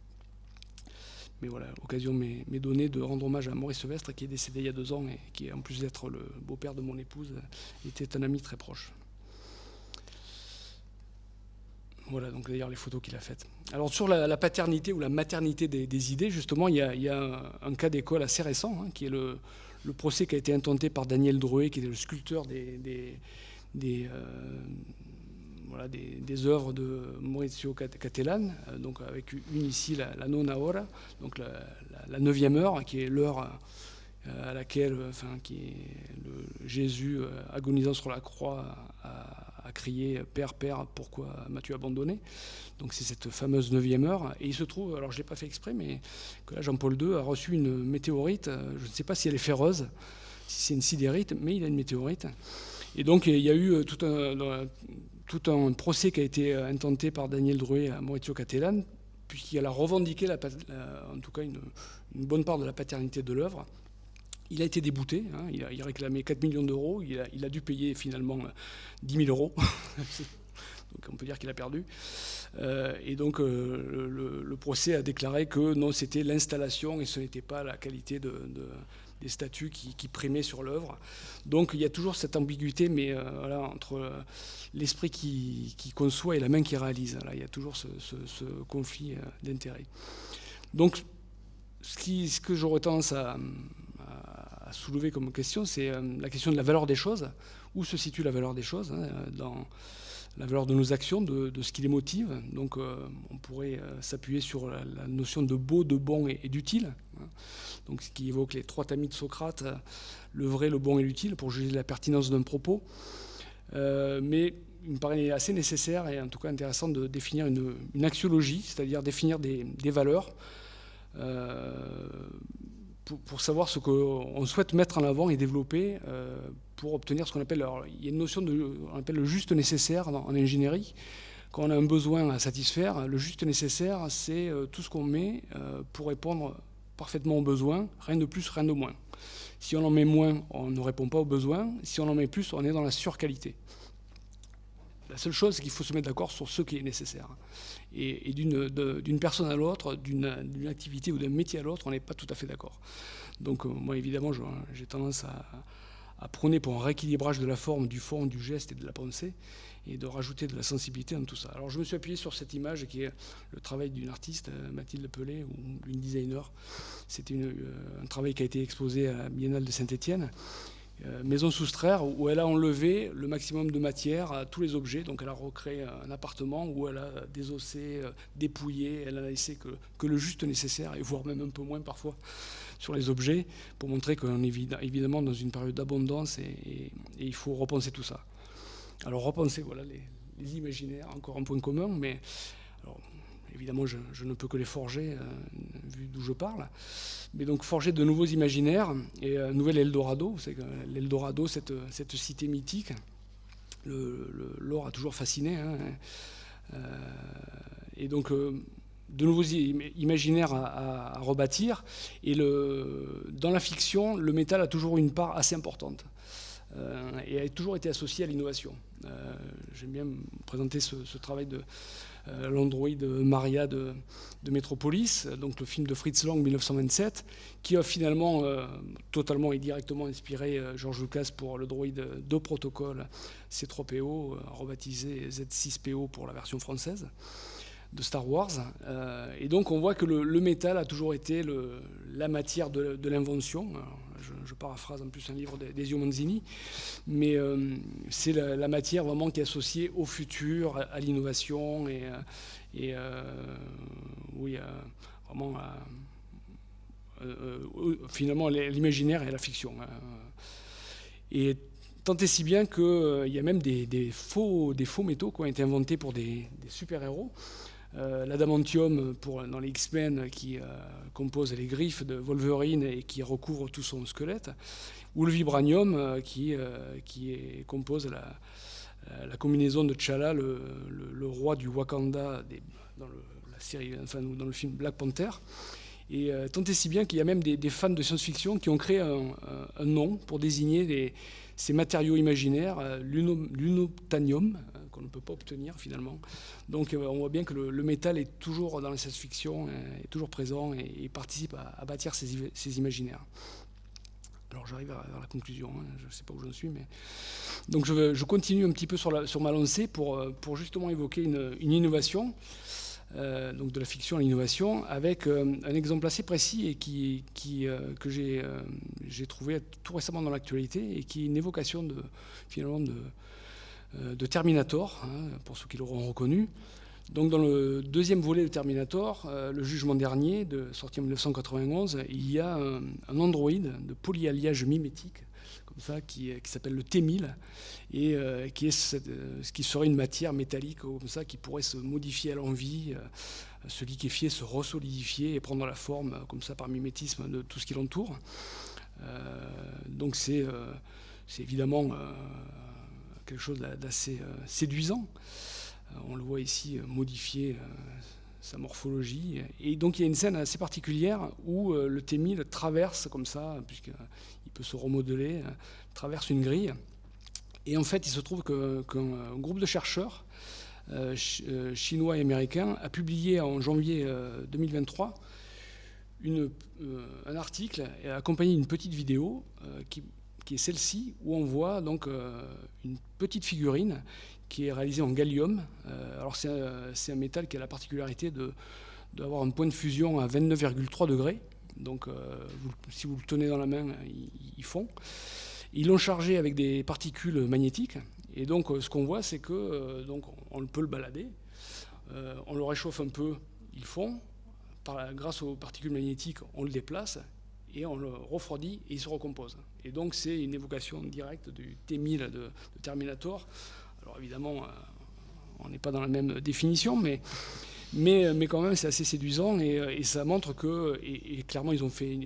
Mais voilà, l'occasion m'est donnée de rendre hommage à Maurice Sevestre, qui est décédé il y a 2 ans et qui, en plus d'être le beau-père de mon épouse, était un ami très proche. Voilà, donc d'ailleurs les photos qu'il a faites. Alors sur la paternité ou la maternité des idées, justement, il y a un cas d'école assez récent, hein, qui est le procès qui a été intenté par Daniel Drouet, qui était le sculpteur des œuvres de Maurizio Cattelan, donc avec une ici, la nona ora, donc la 9e heure, qui est l'heure à laquelle Jésus, agonisant sur la croix, a crié « Père, Père, pourquoi m'as-tu abandonné ?» Donc c'est cette fameuse 9e heure. Et il se trouve, alors je ne l'ai pas fait exprès, mais que là Jean-Paul II a reçu une météorite, je ne sais pas si elle est ferreuse, si c'est une sidérite, mais il a une météorite. Et donc il y a eu tout un procès qui a été intenté par Daniel Drouet à Maurizio Cattelan, puisqu'il a revendiqué en tout cas une bonne part de la paternité de l'œuvre. Il a été débouté, hein, il réclamait 4 millions d'euros, il a dû payer finalement 10 000 euros. Donc on peut dire qu'il a perdu. Et donc le procès a déclaré que non, c'était l'installation et ce n'était pas la qualité des statues qui primait sur l'œuvre. Donc il y a toujours cette ambiguïté, mais voilà, entre l'esprit qui conçoit et la main qui réalise. Là, il y a toujours ce conflit d'intérêts. Donc ce que j'aurais tendance à soulever comme question, c'est la question de la valeur des choses. Où se situe la valeur des choses, hein, dans la valeur de nos actions, de ce qui les motive. Donc on pourrait s'appuyer sur la notion de beau, de bon et d'utile, hein. Donc ce qui évoque les 3 tamis de Socrate, le vrai, le bon et l'utile, pour juger la pertinence d'un propos. Mais il me paraît assez nécessaire et en tout cas intéressant de définir une axiologie, c'est-à-dire définir des valeurs pour savoir ce qu'on souhaite mettre en avant et développer pour obtenir ce qu'on appelle... Alors, il y a une notion on appelle le juste nécessaire en ingénierie. Quand on a un besoin à satisfaire, le juste nécessaire, c'est tout ce qu'on met pour répondre parfaitement aux besoins, rien de plus, rien de moins. Si on en met moins, on ne répond pas aux besoins. Si on en met plus, on est dans la surqualité. La seule chose, c'est qu'il faut se mettre d'accord sur ce qui est nécessaire. Et d'une personne à l'autre, d'une activité ou d'un métier à l'autre, on n'est pas tout à fait d'accord. Donc moi, évidemment, j'ai tendance à prôner pour un rééquilibrage de la forme, du fond, du geste et de la pensée, et de rajouter de la sensibilité dans tout ça. Alors je me suis appuyé sur cette image qui est le travail d'une artiste, Mathilde Pelé, ou d'une designer. C'était un travail qui a été exposé à la Biennale de Saint-Étienne. Maison soustraire, où elle a enlevé le maximum de matière à tous les objets. Donc elle a recréé un appartement où elle a désossé, dépouillé, elle a laissé que le juste nécessaire, et voire même un peu moins parfois sur les objets, pour montrer qu'on est évidemment dans une période d'abondance et il faut repenser tout ça. Alors repenser, voilà, les imaginaires, encore un point commun, mais alors, évidemment je ne peux que les forger, vu d'où je parle. Mais donc forger de nouveaux imaginaires et un nouvel Eldorado. Vous savez que l'Eldorado, cette cité mythique, l'or a toujours fasciné, hein. Et donc de nouveaux imaginaires à rebâtir. Et dans la fiction, le métal a toujours une part assez importante. Et a toujours été associé à l'innovation. J'aime bien présenter ce travail de l'androïde Maria de Metropolis, donc le film de Fritz Lang 1927, qui a finalement totalement et directement inspiré George Lucas pour le droïde de protocole C3PO, rebaptisé Z6PO pour la version française de Star Wars. Et donc on voit que le métal a toujours été la matière de l'invention. Je paraphrase en plus un livre d'Ezio Manzini, mais c'est la matière vraiment qui est associée au futur, à l'innovation et oui, vraiment finalement l'imaginaire et à la fiction. Et tant et si bien qu'il y a même des faux métaux qui ont été inventés pour des super-héros. L'adamantium dans les X-Men qui compose les griffes de Wolverine et qui recouvre tout son squelette, ou le vibranium qui compose la combinaison de T'Challa, le roi du Wakanda dans la série, enfin, dans le film Black Panther. Et tant et si bien qu'il y a même des fans de science-fiction qui ont créé un nom pour désigner ces matériaux imaginaires, l'unobtainium, qu'on ne peut pas obtenir finalement. Donc on voit bien que le métal est toujours dans la science-fiction, est toujours présent et participe à bâtir ces imaginaires. Alors j'arrive vers la conclusion, hein, je ne sais pas où j'en suis, mais... Donc je continue un petit peu sur ma lancée pour justement évoquer une innovation, donc de la fiction à l'innovation, avec un exemple assez précis et que j'ai trouvé tout récemment dans l'actualité et qui est une évocation finalement de Terminator, hein, pour ceux qui l'auront reconnu. Donc dans le deuxième volet de Terminator, le jugement dernier, sorti en 1991, il y a un androïde de polyalliage mimétique, comme ça, qui s'appelle le T-1000, et qui serait une matière métallique comme ça, qui pourrait se modifier à l'envi, se liquéfier, se resolidifier et prendre la forme comme ça par mimétisme de tout ce qui l'entoure. Donc c'est évidemment quelque chose d'assez séduisant. On le voit ici modifier sa morphologie. Et donc il y a une scène assez particulière où le T1000 traverse comme ça, puisqu'il peut se remodeler, traverse une grille. Et en fait, il se trouve qu'un groupe de chercheurs chinois et américains a publié en janvier 2023 un article accompagné d'une petite vidéo qui est celle-ci, où on voit donc une petite figurine qui est réalisée en gallium. Alors c'est un métal qui a la particularité d'avoir un point de fusion à 29,3 degrés. Donc si vous le tenez dans la main, il fond. Ils l'ont chargé avec des particules magnétiques. Et donc ce qu'on voit, c'est que donc on peut le balader. On le réchauffe un peu, il fond. Grâce aux particules magnétiques, on le déplace et on le refroidit et il se recompose. Et donc c'est une évocation directe du T1000 de Terminator. Alors évidemment, on n'est pas dans la même définition, mais quand même c'est assez séduisant et ça montre que, et clairement ils ont fait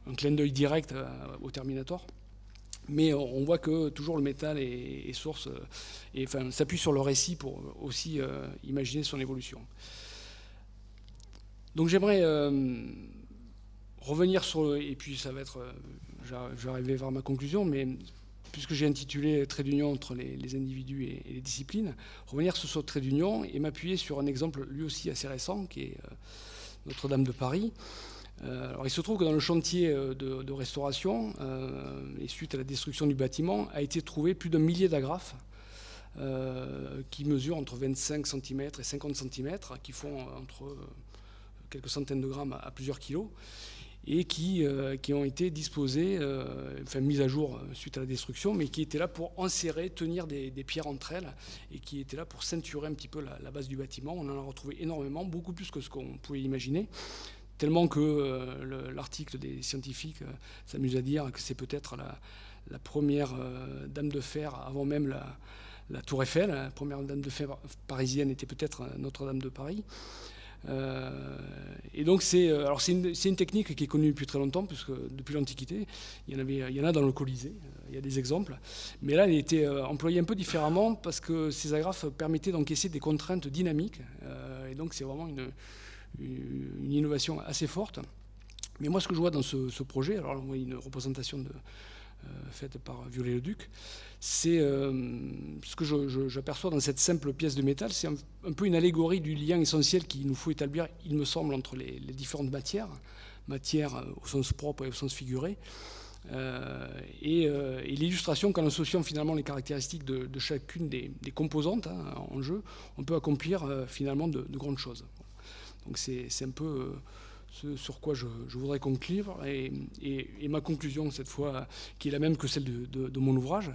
un clin d'œil direct au Terminator. Mais on voit que toujours le métal est source, et enfin s'appuie sur le récit pour aussi imaginer son évolution. Donc j'aimerais revenir sur, et puis ça va être, je vais arriver vers ma conclusion, mais puisque j'ai intitulé Trait d'union entre les individus et les disciplines, revenir sur ce trait d'union et m'appuyer sur un exemple lui aussi assez récent, qui est Notre-Dame de Paris. Alors il se trouve que dans le chantier de restauration, et suite à la destruction du bâtiment, a été trouvé plus d'un millier d'agrafes qui mesurent entre 25 cm et 50 cm, qui font entre quelques centaines de grammes à plusieurs kilos, et qui ont été disposés, mises à jour suite à la destruction, mais qui étaient là pour enserrer, tenir des pierres entre elles, et qui étaient là pour ceinturer un petit peu la base du bâtiment. On en a retrouvé énormément, beaucoup plus que ce qu'on pouvait imaginer, tellement que l'article des scientifiques s'amuse à dire que c'est peut-être la première dame de fer avant même la Tour Eiffel. La première dame de fer parisienne était peut-être Notre-Dame de Paris. Et donc c'est une technique qui est connue depuis très longtemps, puisque depuis l'Antiquité, il y en a dans le Colisée, il y a des exemples. Mais là, elle a été employée un peu différemment parce que ces agrafes permettaient d'encaisser des contraintes dynamiques. Et donc c'est vraiment une innovation assez forte. Mais moi, ce que je vois dans ce projet, alors on voit une représentation faite par Viollet-le-Duc, c'est ce que j'aperçois dans cette simple pièce de métal, c'est un peu une allégorie du lien essentiel qu'il nous faut établir, il me semble, entre les différentes matières au sens propre et au sens figuré, et l'illustration qu'en associant finalement les caractéristiques de chacune des composantes en jeu, on peut accomplir finalement de grandes choses. Donc c'est un peu ce sur quoi je voudrais conclure, et ma conclusion cette fois, qui est la même que celle de mon ouvrage,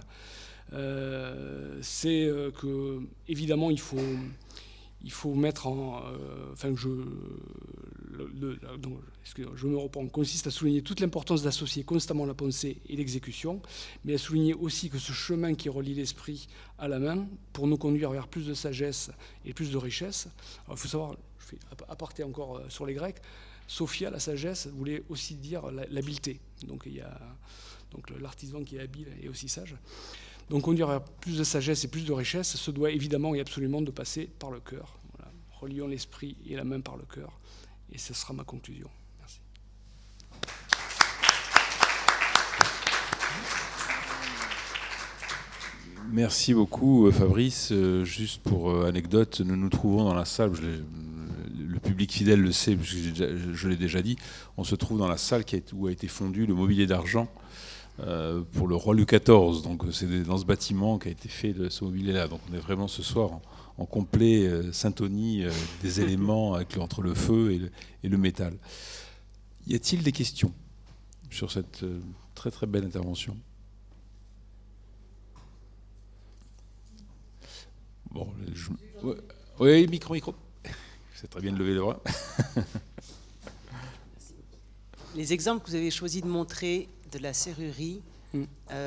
c'est que évidemment il faut mettre en... je me reprends, consiste à souligner toute l'importance d'associer constamment la pensée et l'exécution, mais à souligner aussi que ce chemin qui relie l'esprit à la main, pour nous conduire vers plus de sagesse et plus de richesse. Alors il faut savoir, je fais aparté encore sur les Grecs, Sophia, la sagesse, voulait aussi dire l'habileté. Donc il y a l'artisan qui est habile et aussi sage. Donc conduire vers plus de sagesse et plus de richesse, se doit évidemment et absolument de passer par le cœur. Voilà. Relions l'esprit et la main par le cœur. Et ce sera ma conclusion. Merci. Merci beaucoup Fabrice. Juste pour anecdote, nous nous trouvons dans la salle, le public fidèle le sait, puisque je l'ai déjà dit, on se trouve dans la salle où a été fondu le mobilier d'argent pour le roi Louis XIV. Donc c'est dans ce bâtiment qu'a été fait ce mobilier-là. Donc on est vraiment ce soir en complet syntonie des éléments entre le feu et le métal. Y a-t-il des questions sur cette très très belle intervention ? Bon, oui, micro. C'est très bien de lever le bras. Les exemples que vous avez choisi de montrer de la serrurerie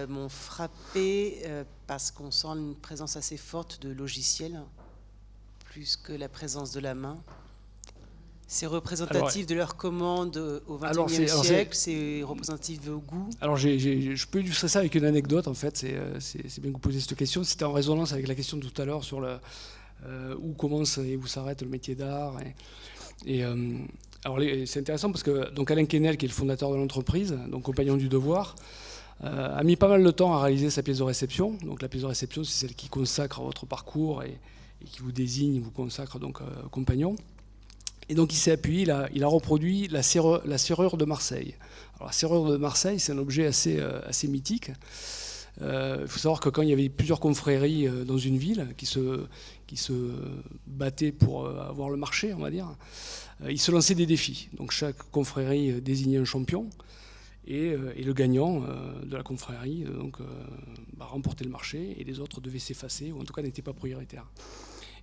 m'ont frappé parce qu'on sent une présence assez forte de logiciels, plus que la présence de la main. C'est représentatif de leur commande au XXIe siècle, c'est représentatif de vos goûts. Alors je peux illustrer ça avec une anecdote, en fait, c'est bien que vous posiez cette question. C'était en résonance avec la question de tout à l'heure sur où commence et où s'arrête le métier d'art. Alors c'est intéressant parce que donc Alain Quesnel, qui est le fondateur de l'entreprise, donc compagnon du devoir, a mis pas mal de temps à réaliser sa pièce de réception. Donc la pièce de réception, c'est celle qui consacre votre parcours et qui vous désigne, vous consacre donc compagnon. Et donc il s'est appuyé, il a reproduit la serrure de Marseille. Alors la serrure de Marseille, c'est un objet assez mythique. Il faut savoir que quand il y avait plusieurs confréries dans une ville qui se battaient pour avoir le marché, on va dire, ils se lançaient des défis. Donc chaque confrérie désignait un champion et le gagnant de la confrérie remportait le marché et les autres devaient s'effacer ou en tout cas n'étaient pas prioritaires.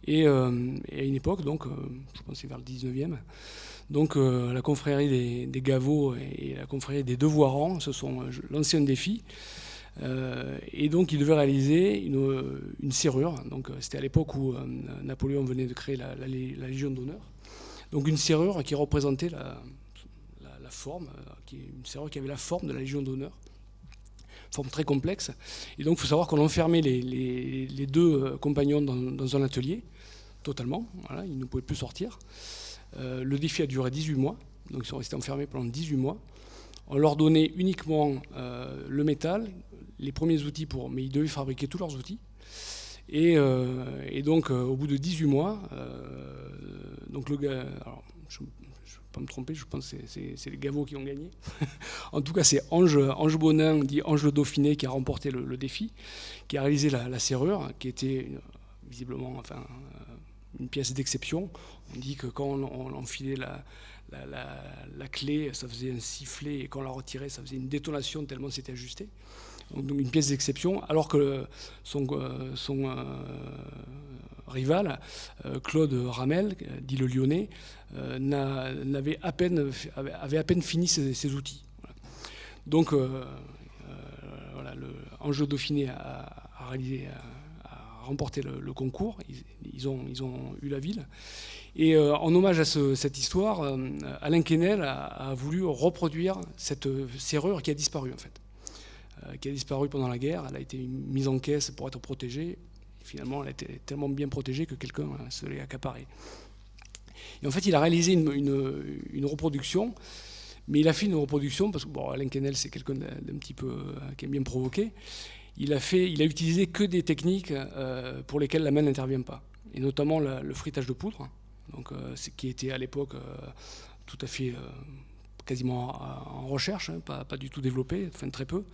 Et à une époque, donc, je pense que c'est vers le 19e, donc la confrérie des Gavots et la confrérie des Devoirans se sont lancés un défi. Et donc ils devaient réaliser une serrure. Donc c'était à l'époque où Napoléon venait de créer la Légion d'honneur. Donc une serrure qui représentait la forme, une serrure qui avait la forme de la Légion d'honneur, forme très complexe. Et donc il faut savoir qu'on enfermait les deux compagnons dans un atelier totalement. Voilà, ils ne pouvaient plus sortir. Le défi a duré 18 mois. Donc ils sont restés enfermés pendant 18 mois. On leur donnait uniquement le métal, les premiers outils mais ils devaient fabriquer tous leurs outils. Et donc, au bout de 18 mois, donc le gars, alors, je ne vais pas me tromper, je pense que c'est les Gavots qui ont gagné. En tout cas, c'est Ange Bonin, dit Ange le Dauphiné, qui a remporté le défi, qui a réalisé la serrure, qui était visiblement une pièce d'exception. On dit que quand on enfilait la clé, ça faisait un sifflet, et quand on la retirait, ça faisait une détonation tellement c'était ajusté. Donc une pièce d'exception, alors que son rival, Claude Ramel, dit le Lyonnais, avait à peine fini ses outils. Voilà. Donc voilà, Ange Dauphiné a remporté le concours, ils ont eu la ville. Et en hommage à cette histoire, Alain Quesnel a voulu reproduire cette serrure qui a disparu en fait. Qui a disparu pendant la guerre, elle a été mise en caisse pour être protégée. Et finalement, elle a été tellement bien protégée que quelqu'un se l'est accaparée. Et en fait, il a réalisé une reproduction, mais il a fait une reproduction, parce que Alain Quesnel, c'est quelqu'un d'un petit peu qui aime bien provoquer. Il a utilisé que des techniques pour lesquelles la main n'intervient pas, et notamment le frittage de poudre, donc, qui était à l'époque tout à fait... quasiment en recherche, pas du tout développé, enfin très peu.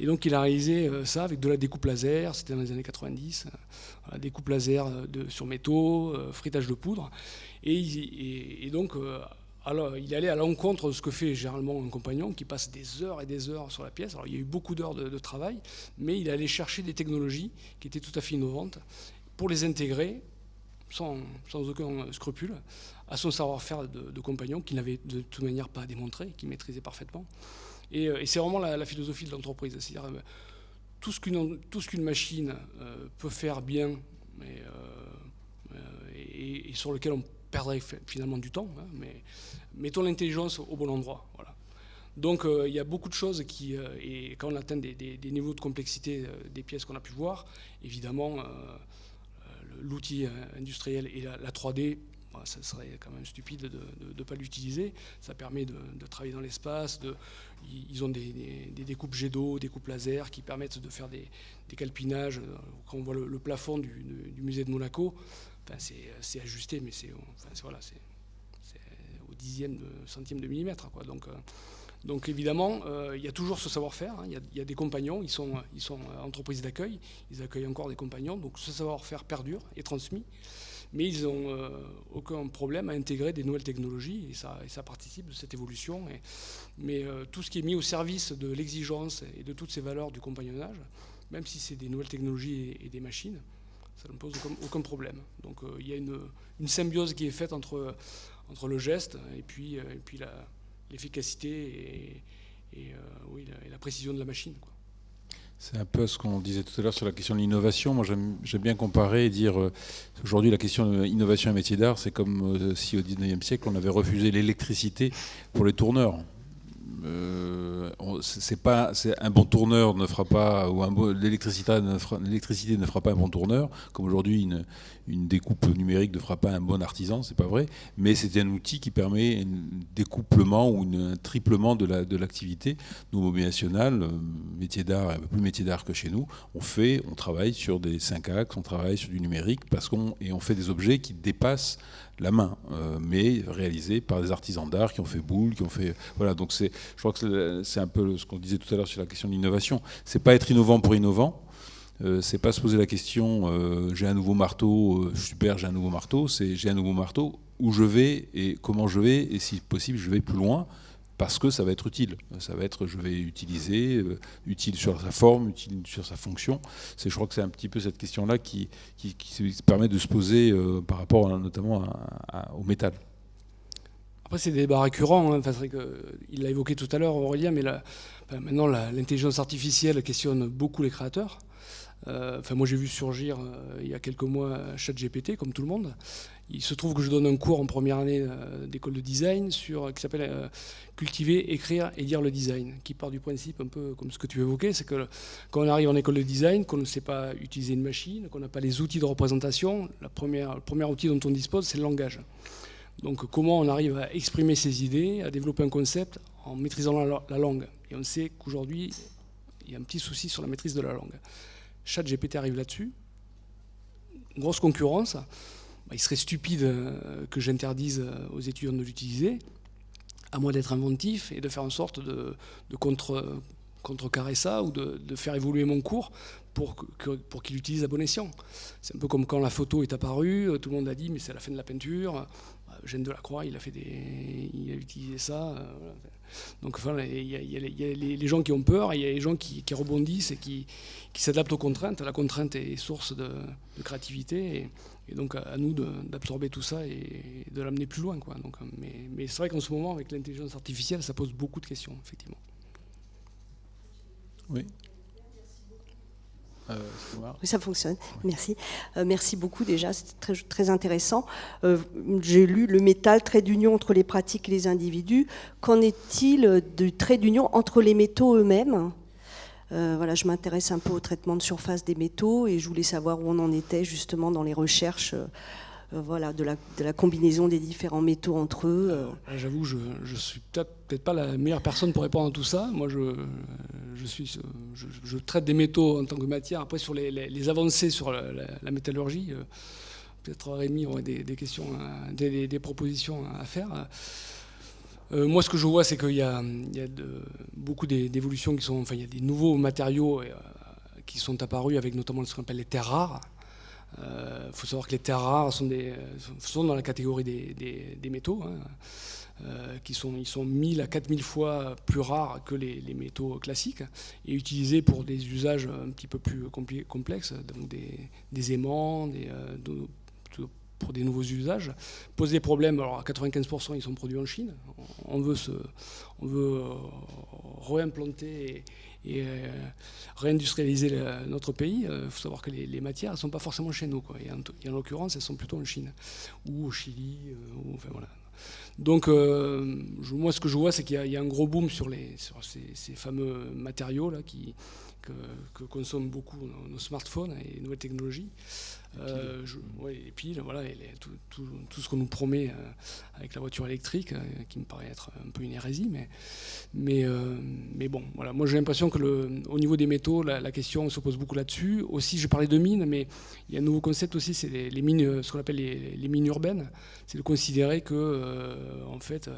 Et donc il a réalisé ça avec de la découpe laser, c'était dans les années 90, découpe laser sur métaux, frittage de poudre. Et donc alors, il allait à l'encontre de ce que fait généralement un compagnon qui passe des heures et des heures sur la pièce. Alors il y a eu beaucoup d'heures de travail, mais il allait chercher des technologies qui étaient tout à fait innovantes pour les intégrer sans aucun scrupule à son savoir-faire de compagnon qu'il n'avait de toute manière pas à démontrer, qu'il maîtrisait parfaitement. Et c'est vraiment la philosophie de l'entreprise. C'est-à-dire tout ce qu'une machine peut faire bien et sur lequel on perdrait finalement du temps, mais mettons l'intelligence au bon endroit. Voilà. Donc il y a beaucoup de choses et quand on atteint des niveaux de complexité des pièces qu'on a pu voir, évidemment l'outil industriel et la 3D, ça serait quand même stupide de ne pas l'utiliser. Ça permet de travailler dans l'espace. Ils ont des découpes jet d'eau, des coupes laser qui permettent de faire des calpinages. Quand on voit le plafond du musée de Monaco, c'est ajusté, mais c'est au dixième de centime de millimètre, quoi. Donc évidemment, il y a toujours ce savoir-faire. Il y a des compagnons, ils sont entreprises d'accueil, ils accueillent encore des compagnons, donc ce savoir-faire perdure, est transmis, mais ils n'ont aucun problème à intégrer des nouvelles technologies, et ça participe de cette évolution. Mais tout ce qui est mis au service de l'exigence et de toutes ces valeurs du compagnonnage, même si c'est des nouvelles technologies et des machines, ça ne pose aucun problème. Donc il y a une symbiose qui est faite entre le geste et puis l'efficacité et la précision de la machine, quoi. C'est un peu ce qu'on disait tout à l'heure sur la question de l'innovation. Moi, j'aime bien comparer et dire aujourd'hui, la question de l'innovation et métier d'art, c'est comme si au 19e siècle, on avait refusé l'électricité pour les tourneurs. c'est un bon tourneur ne fera pas, ou l'électricité ne fera pas un bon tourneur, comme aujourd'hui une découpe numérique ne fera pas un bon artisan, c'est pas vrai, mais c'est un outil qui permet un découplement ou un triplement de l'activité. Nous, au Binational, métier d'art, un peu plus métier d'art que chez nous, on travaille sur des 5 axes, on travaille sur du numérique, et on fait des objets qui dépassent la main, mais réalisés par des artisans d'art qui ont fait boule, qui ont fait... Voilà, donc je crois que c'est un peu ce qu'on disait tout à l'heure sur la question de l'innovation. C'est pas être innovant pour innovant, c'est pas se poser la question j'ai un nouveau marteau, super, j'ai un nouveau marteau, c'est j'ai un nouveau marteau, où je vais et comment je vais, et si possible je vais plus loin, parce que ça va être utile. Ça va être, je vais utiliser, utile sur sa forme, utile sur sa fonction. Je crois que c'est un petit peu cette question-là qui permet de se poser par rapport notamment au métal. Après, c'est des débats récurrents. Hein. Enfin, c'est vrai qu'il l'a évoqué tout à l'heure, Aurélien, mais maintenant, l'intelligence artificielle questionne beaucoup les créateurs. Moi, j'ai vu surgir il y a quelques mois ChatGPT, comme tout le monde. Il se trouve que je donne un cours en première année d'école de design qui s'appelle Cultiver, écrire et lire le design, qui part du principe un peu comme ce que tu évoquais, c'est que quand on arrive en école de design, qu'on ne sait pas utiliser une machine, qu'on n'a pas les outils de représentation, le premier outil dont on dispose, c'est le langage. Donc comment on arrive à exprimer ses idées, à développer un concept en maîtrisant la langue. Et on sait qu'aujourd'hui, il y a un petit souci sur la maîtrise de la langue. ChatGPT arrive là-dessus, grosse concurrence. Il serait stupide que j'interdise aux étudiants de l'utiliser, à moins d'être inventif et de faire en sorte de contrecarrer ça ou de faire évoluer mon cours pour qu'il l'utilise à bon escient. C'est un peu comme quand la photo est apparue, tout le monde a dit mais c'est la fin de la peinture. Eugène Delacroix, il a utilisé ça. Voilà. Donc enfin, il y a les gens qui ont peur et il y a les gens qui rebondissent et qui s'adaptent aux contraintes. La contrainte est source de créativité et donc à nous d'absorber tout ça et de l'amener plus loin, quoi. Donc, mais c'est vrai qu'en ce moment, avec l'intelligence artificielle, ça pose beaucoup de questions, effectivement. Oui. Oui, ça fonctionne. Merci. Merci beaucoup déjà, c'est très, très intéressant. J'ai lu le métal, trait d'union entre les pratiques et les individus. Qu'en est-il du trait d'union entre les métaux eux-mêmes ? Voilà, je m'intéresse un peu au traitement de surface des métaux et je voulais savoir où on en était justement dans les recherches voilà, de la combinaison des différents métaux entre eux. J'avoue, je suis peut-être pas la meilleure personne pour répondre à tout ça. Moi, je traite des métaux en tant que matière. Après, sur les avancées sur la métallurgie, peut-être Rémi aurait des questions, des propositions à faire. Moi, ce que je vois, c'est qu'il y a beaucoup d'évolutions qui sont... Enfin, il y a des nouveaux matériaux qui sont apparus avec notamment ce qu'on appelle les terres rares. Il faut savoir que les terres rares sont dans la catégorie des métaux, hein, ils sont 1000 à 4000 fois plus rares que les métaux classiques et utilisés pour des usages un petit peu plus complexes, donc des aimants, pour des nouveaux usages, posent des problèmes. Alors à 95%, ils sont produits en Chine. On veut réimplanter et réindustrialiser notre pays. Il faut savoir que les matières ne sont pas forcément chez nous, quoi. Et en l'occurrence, elles sont plutôt en Chine ou au Chili. Enfin, voilà. Donc, moi, ce que je vois, c'est qu'il y a un gros boom sur ces fameux matériaux là, que consomment beaucoup nos smartphones et les nouvelles technologies. Les piles, voilà, et tout ce qu'on nous promet avec la voiture électrique, qui me paraît être un peu une hérésie, mais bon, voilà. Moi j'ai l'impression que au niveau des métaux, la question se pose beaucoup là-dessus. Aussi, je parlais de mines, mais il y a un nouveau concept aussi, c'est les mines, ce qu'on appelle les mines urbaines. C'est de considérer que, en fait,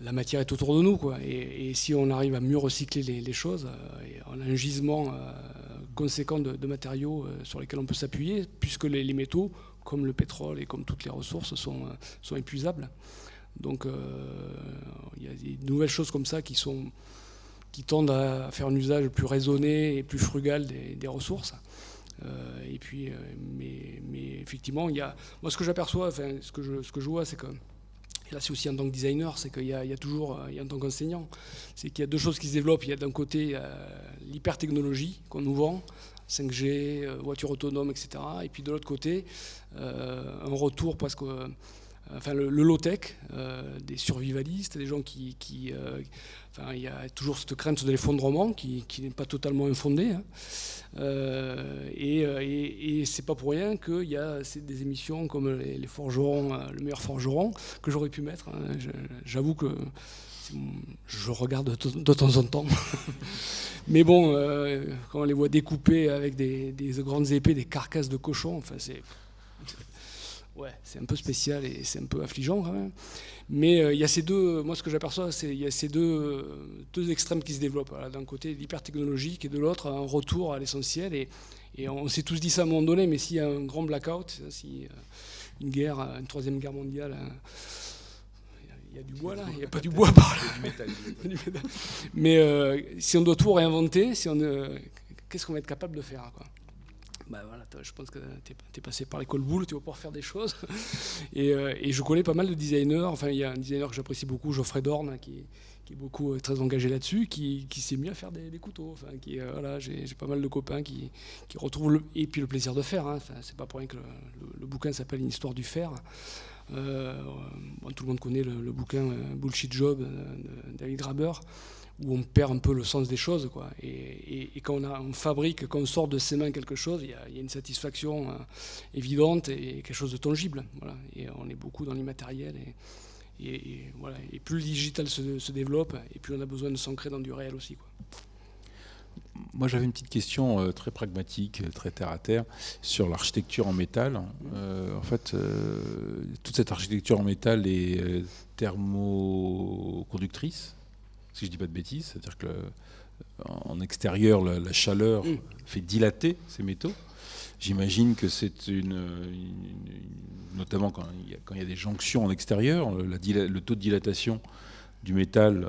la matière est autour de nous, quoi. Et si on arrive à mieux recycler les choses, on a un gisement conséquent de matériaux sur lesquels on peut s'appuyer, puisque les métaux, comme le pétrole et comme toutes les ressources, sont épuisables. Donc il y a des nouvelles choses comme ça qui tendent à faire un usage plus raisonné et plus frugal des ressources. Et puis, mais effectivement, moi ce que j'aperçois, enfin, ce que je vois, c'est que, et là c'est aussi en tant que designer, c'est qu'il y a toujours, en tant qu'enseignant, c'est qu'il y a deux choses qui se développent. Il y a d'un côté l'hypertechnologie qu'on nous vend, 5G, voitures autonomes, etc. Et puis de l'autre côté, un retour presque enfin le low-tech, des survivalistes, des gens enfin, il y a toujours cette crainte de l'effondrement qui n'est pas totalement infondée. Hein. Et c'est pas pour rien qu'il y a des émissions comme les forgerons, le meilleur forgeron, que j'aurais pu mettre. Hein. J'avoue que je regarde de temps en temps. Mais bon, quand on les voit découpés avec des grandes épées, des carcasses de cochons, enfin c'est un peu spécial et c'est un peu affligeant quand même. Mais il y a ces deux, moi ce que j'aperçois, c'est qu'il y a ces deux extrêmes qui se développent. Voilà, d'un côté l'hyper-technologique et de l'autre un retour à l'essentiel. Et on s'est tous dit ça à un moment donné, mais s'il y a un grand blackout, si une guerre, une troisième guerre mondiale, il y a du bois là, il n'y a pas du bois par là. Du métal. Mais si on doit tout réinventer, qu'est-ce qu'on va être capable de faire, quoi? Bah voilà, je pense que tu es passé par l'école Boulle, tu vas pouvoir faire des choses. Et je connais pas mal de designers. Enfin, il y a un designer que j'apprécie beaucoup, Geoffrey Dorn, qui est beaucoup très engagé là-dessus, qui s'est mis à faire des couteaux. Enfin, voilà, j'ai pas mal de copains qui retrouvent et puis le plaisir de faire. Hein. Enfin, c'est pas pour rien que le bouquin s'appelle Une histoire du fer. Tout le monde connaît le bouquin Bullshit Job de David Graeber, où on perd un peu le sens des choses, quoi. Et quand on fabrique, quand on sort de ses mains quelque chose, il y a une satisfaction évidente et quelque chose de tangible. Voilà. Et on est beaucoup dans l'immatériel. Et voilà. Et plus le digital se développe, et plus on a besoin de s'ancrer dans du réel aussi, quoi. Moi, j'avais une petite question très pragmatique, très terre-à-terre, sur l'architecture en métal. En fait, toute cette architecture en métal est thermoconductrice, si je ne dis pas de bêtises, c'est-à-dire qu'en extérieur, la chaleur fait dilater ces métaux. J'imagine que c'est notamment quand il y a des jonctions en extérieur, le taux de dilatation du métal,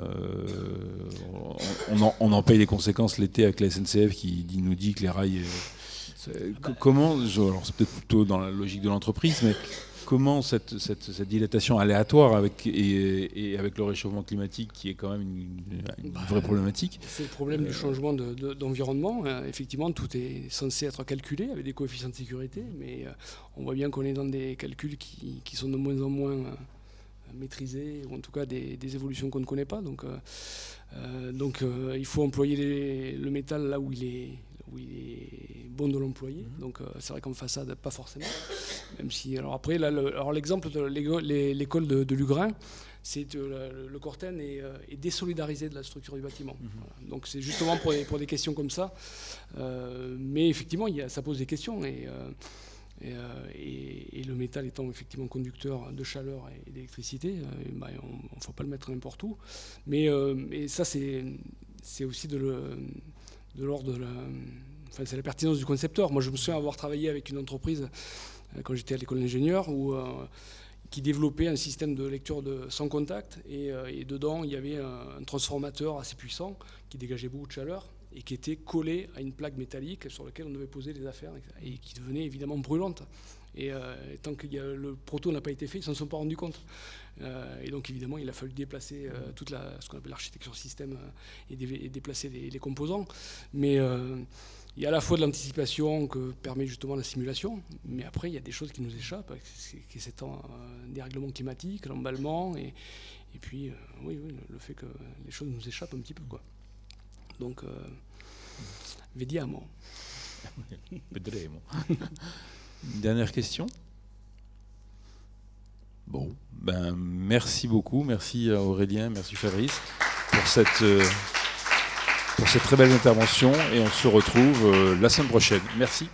on en paye les conséquences l'été avec la SNCF qui nous dit que les rails... Comment, alors c'est peut-être plutôt dans la logique de l'entreprise, mais comment cette dilatation aléatoire avec le réchauffement climatique, qui est quand même une vraie problématique. C'est le problème du changement d'environnement. Effectivement, tout est censé être calculé avec des coefficients de sécurité, mais on voit bien qu'on est dans des calculs qui sont de moins en moins maîtrisés, ou en tout cas des évolutions qu'on ne connaît pas. Donc il faut employer le métal là où il est bon de l'employer. Donc c'est vrai qu'en façade, pas forcément. Même si, alors après, l'exemple de l'école de Lugrin, c'est le Corten est désolidarisé de la structure du bâtiment. Voilà. Donc c'est justement pour des questions comme ça. Mais effectivement, ça pose des questions. Et le métal étant effectivement conducteur de chaleur et d'électricité, on ne faut pas le mettre n'importe où. Mais ça, c'est aussi de l'ordre de la... Enfin, c'est la pertinence du concepteur. Moi, je me souviens avoir travaillé avec une entreprise quand j'étais à l'école d'ingénieur qui développait un système de lecture sans contact. Et dedans, il y avait un transformateur assez puissant qui dégageait beaucoup de chaleur et qui était collé à une plaque métallique sur laquelle on devait poser les affaires et qui devenait évidemment brûlante. Et tant que le proto n'a pas été fait, ils ne s'en sont pas rendus compte. Et donc évidemment, il a fallu déplacer toute ce qu'on appelle l'architecture système et déplacer les composants. Mais il y a à la fois de l'anticipation que permet justement la simulation, mais après il y a des choses qui nous échappent, qui est cet dérèglement climatique, l'emballement, et puis oui, le fait que les choses nous échappent un petit peu, quoi. Donc, vediamo. Vedremo. Une dernière question. Bon, merci beaucoup, merci à Aurélien, merci Fabrice pour cette très belle intervention, et on se retrouve la semaine prochaine. Merci.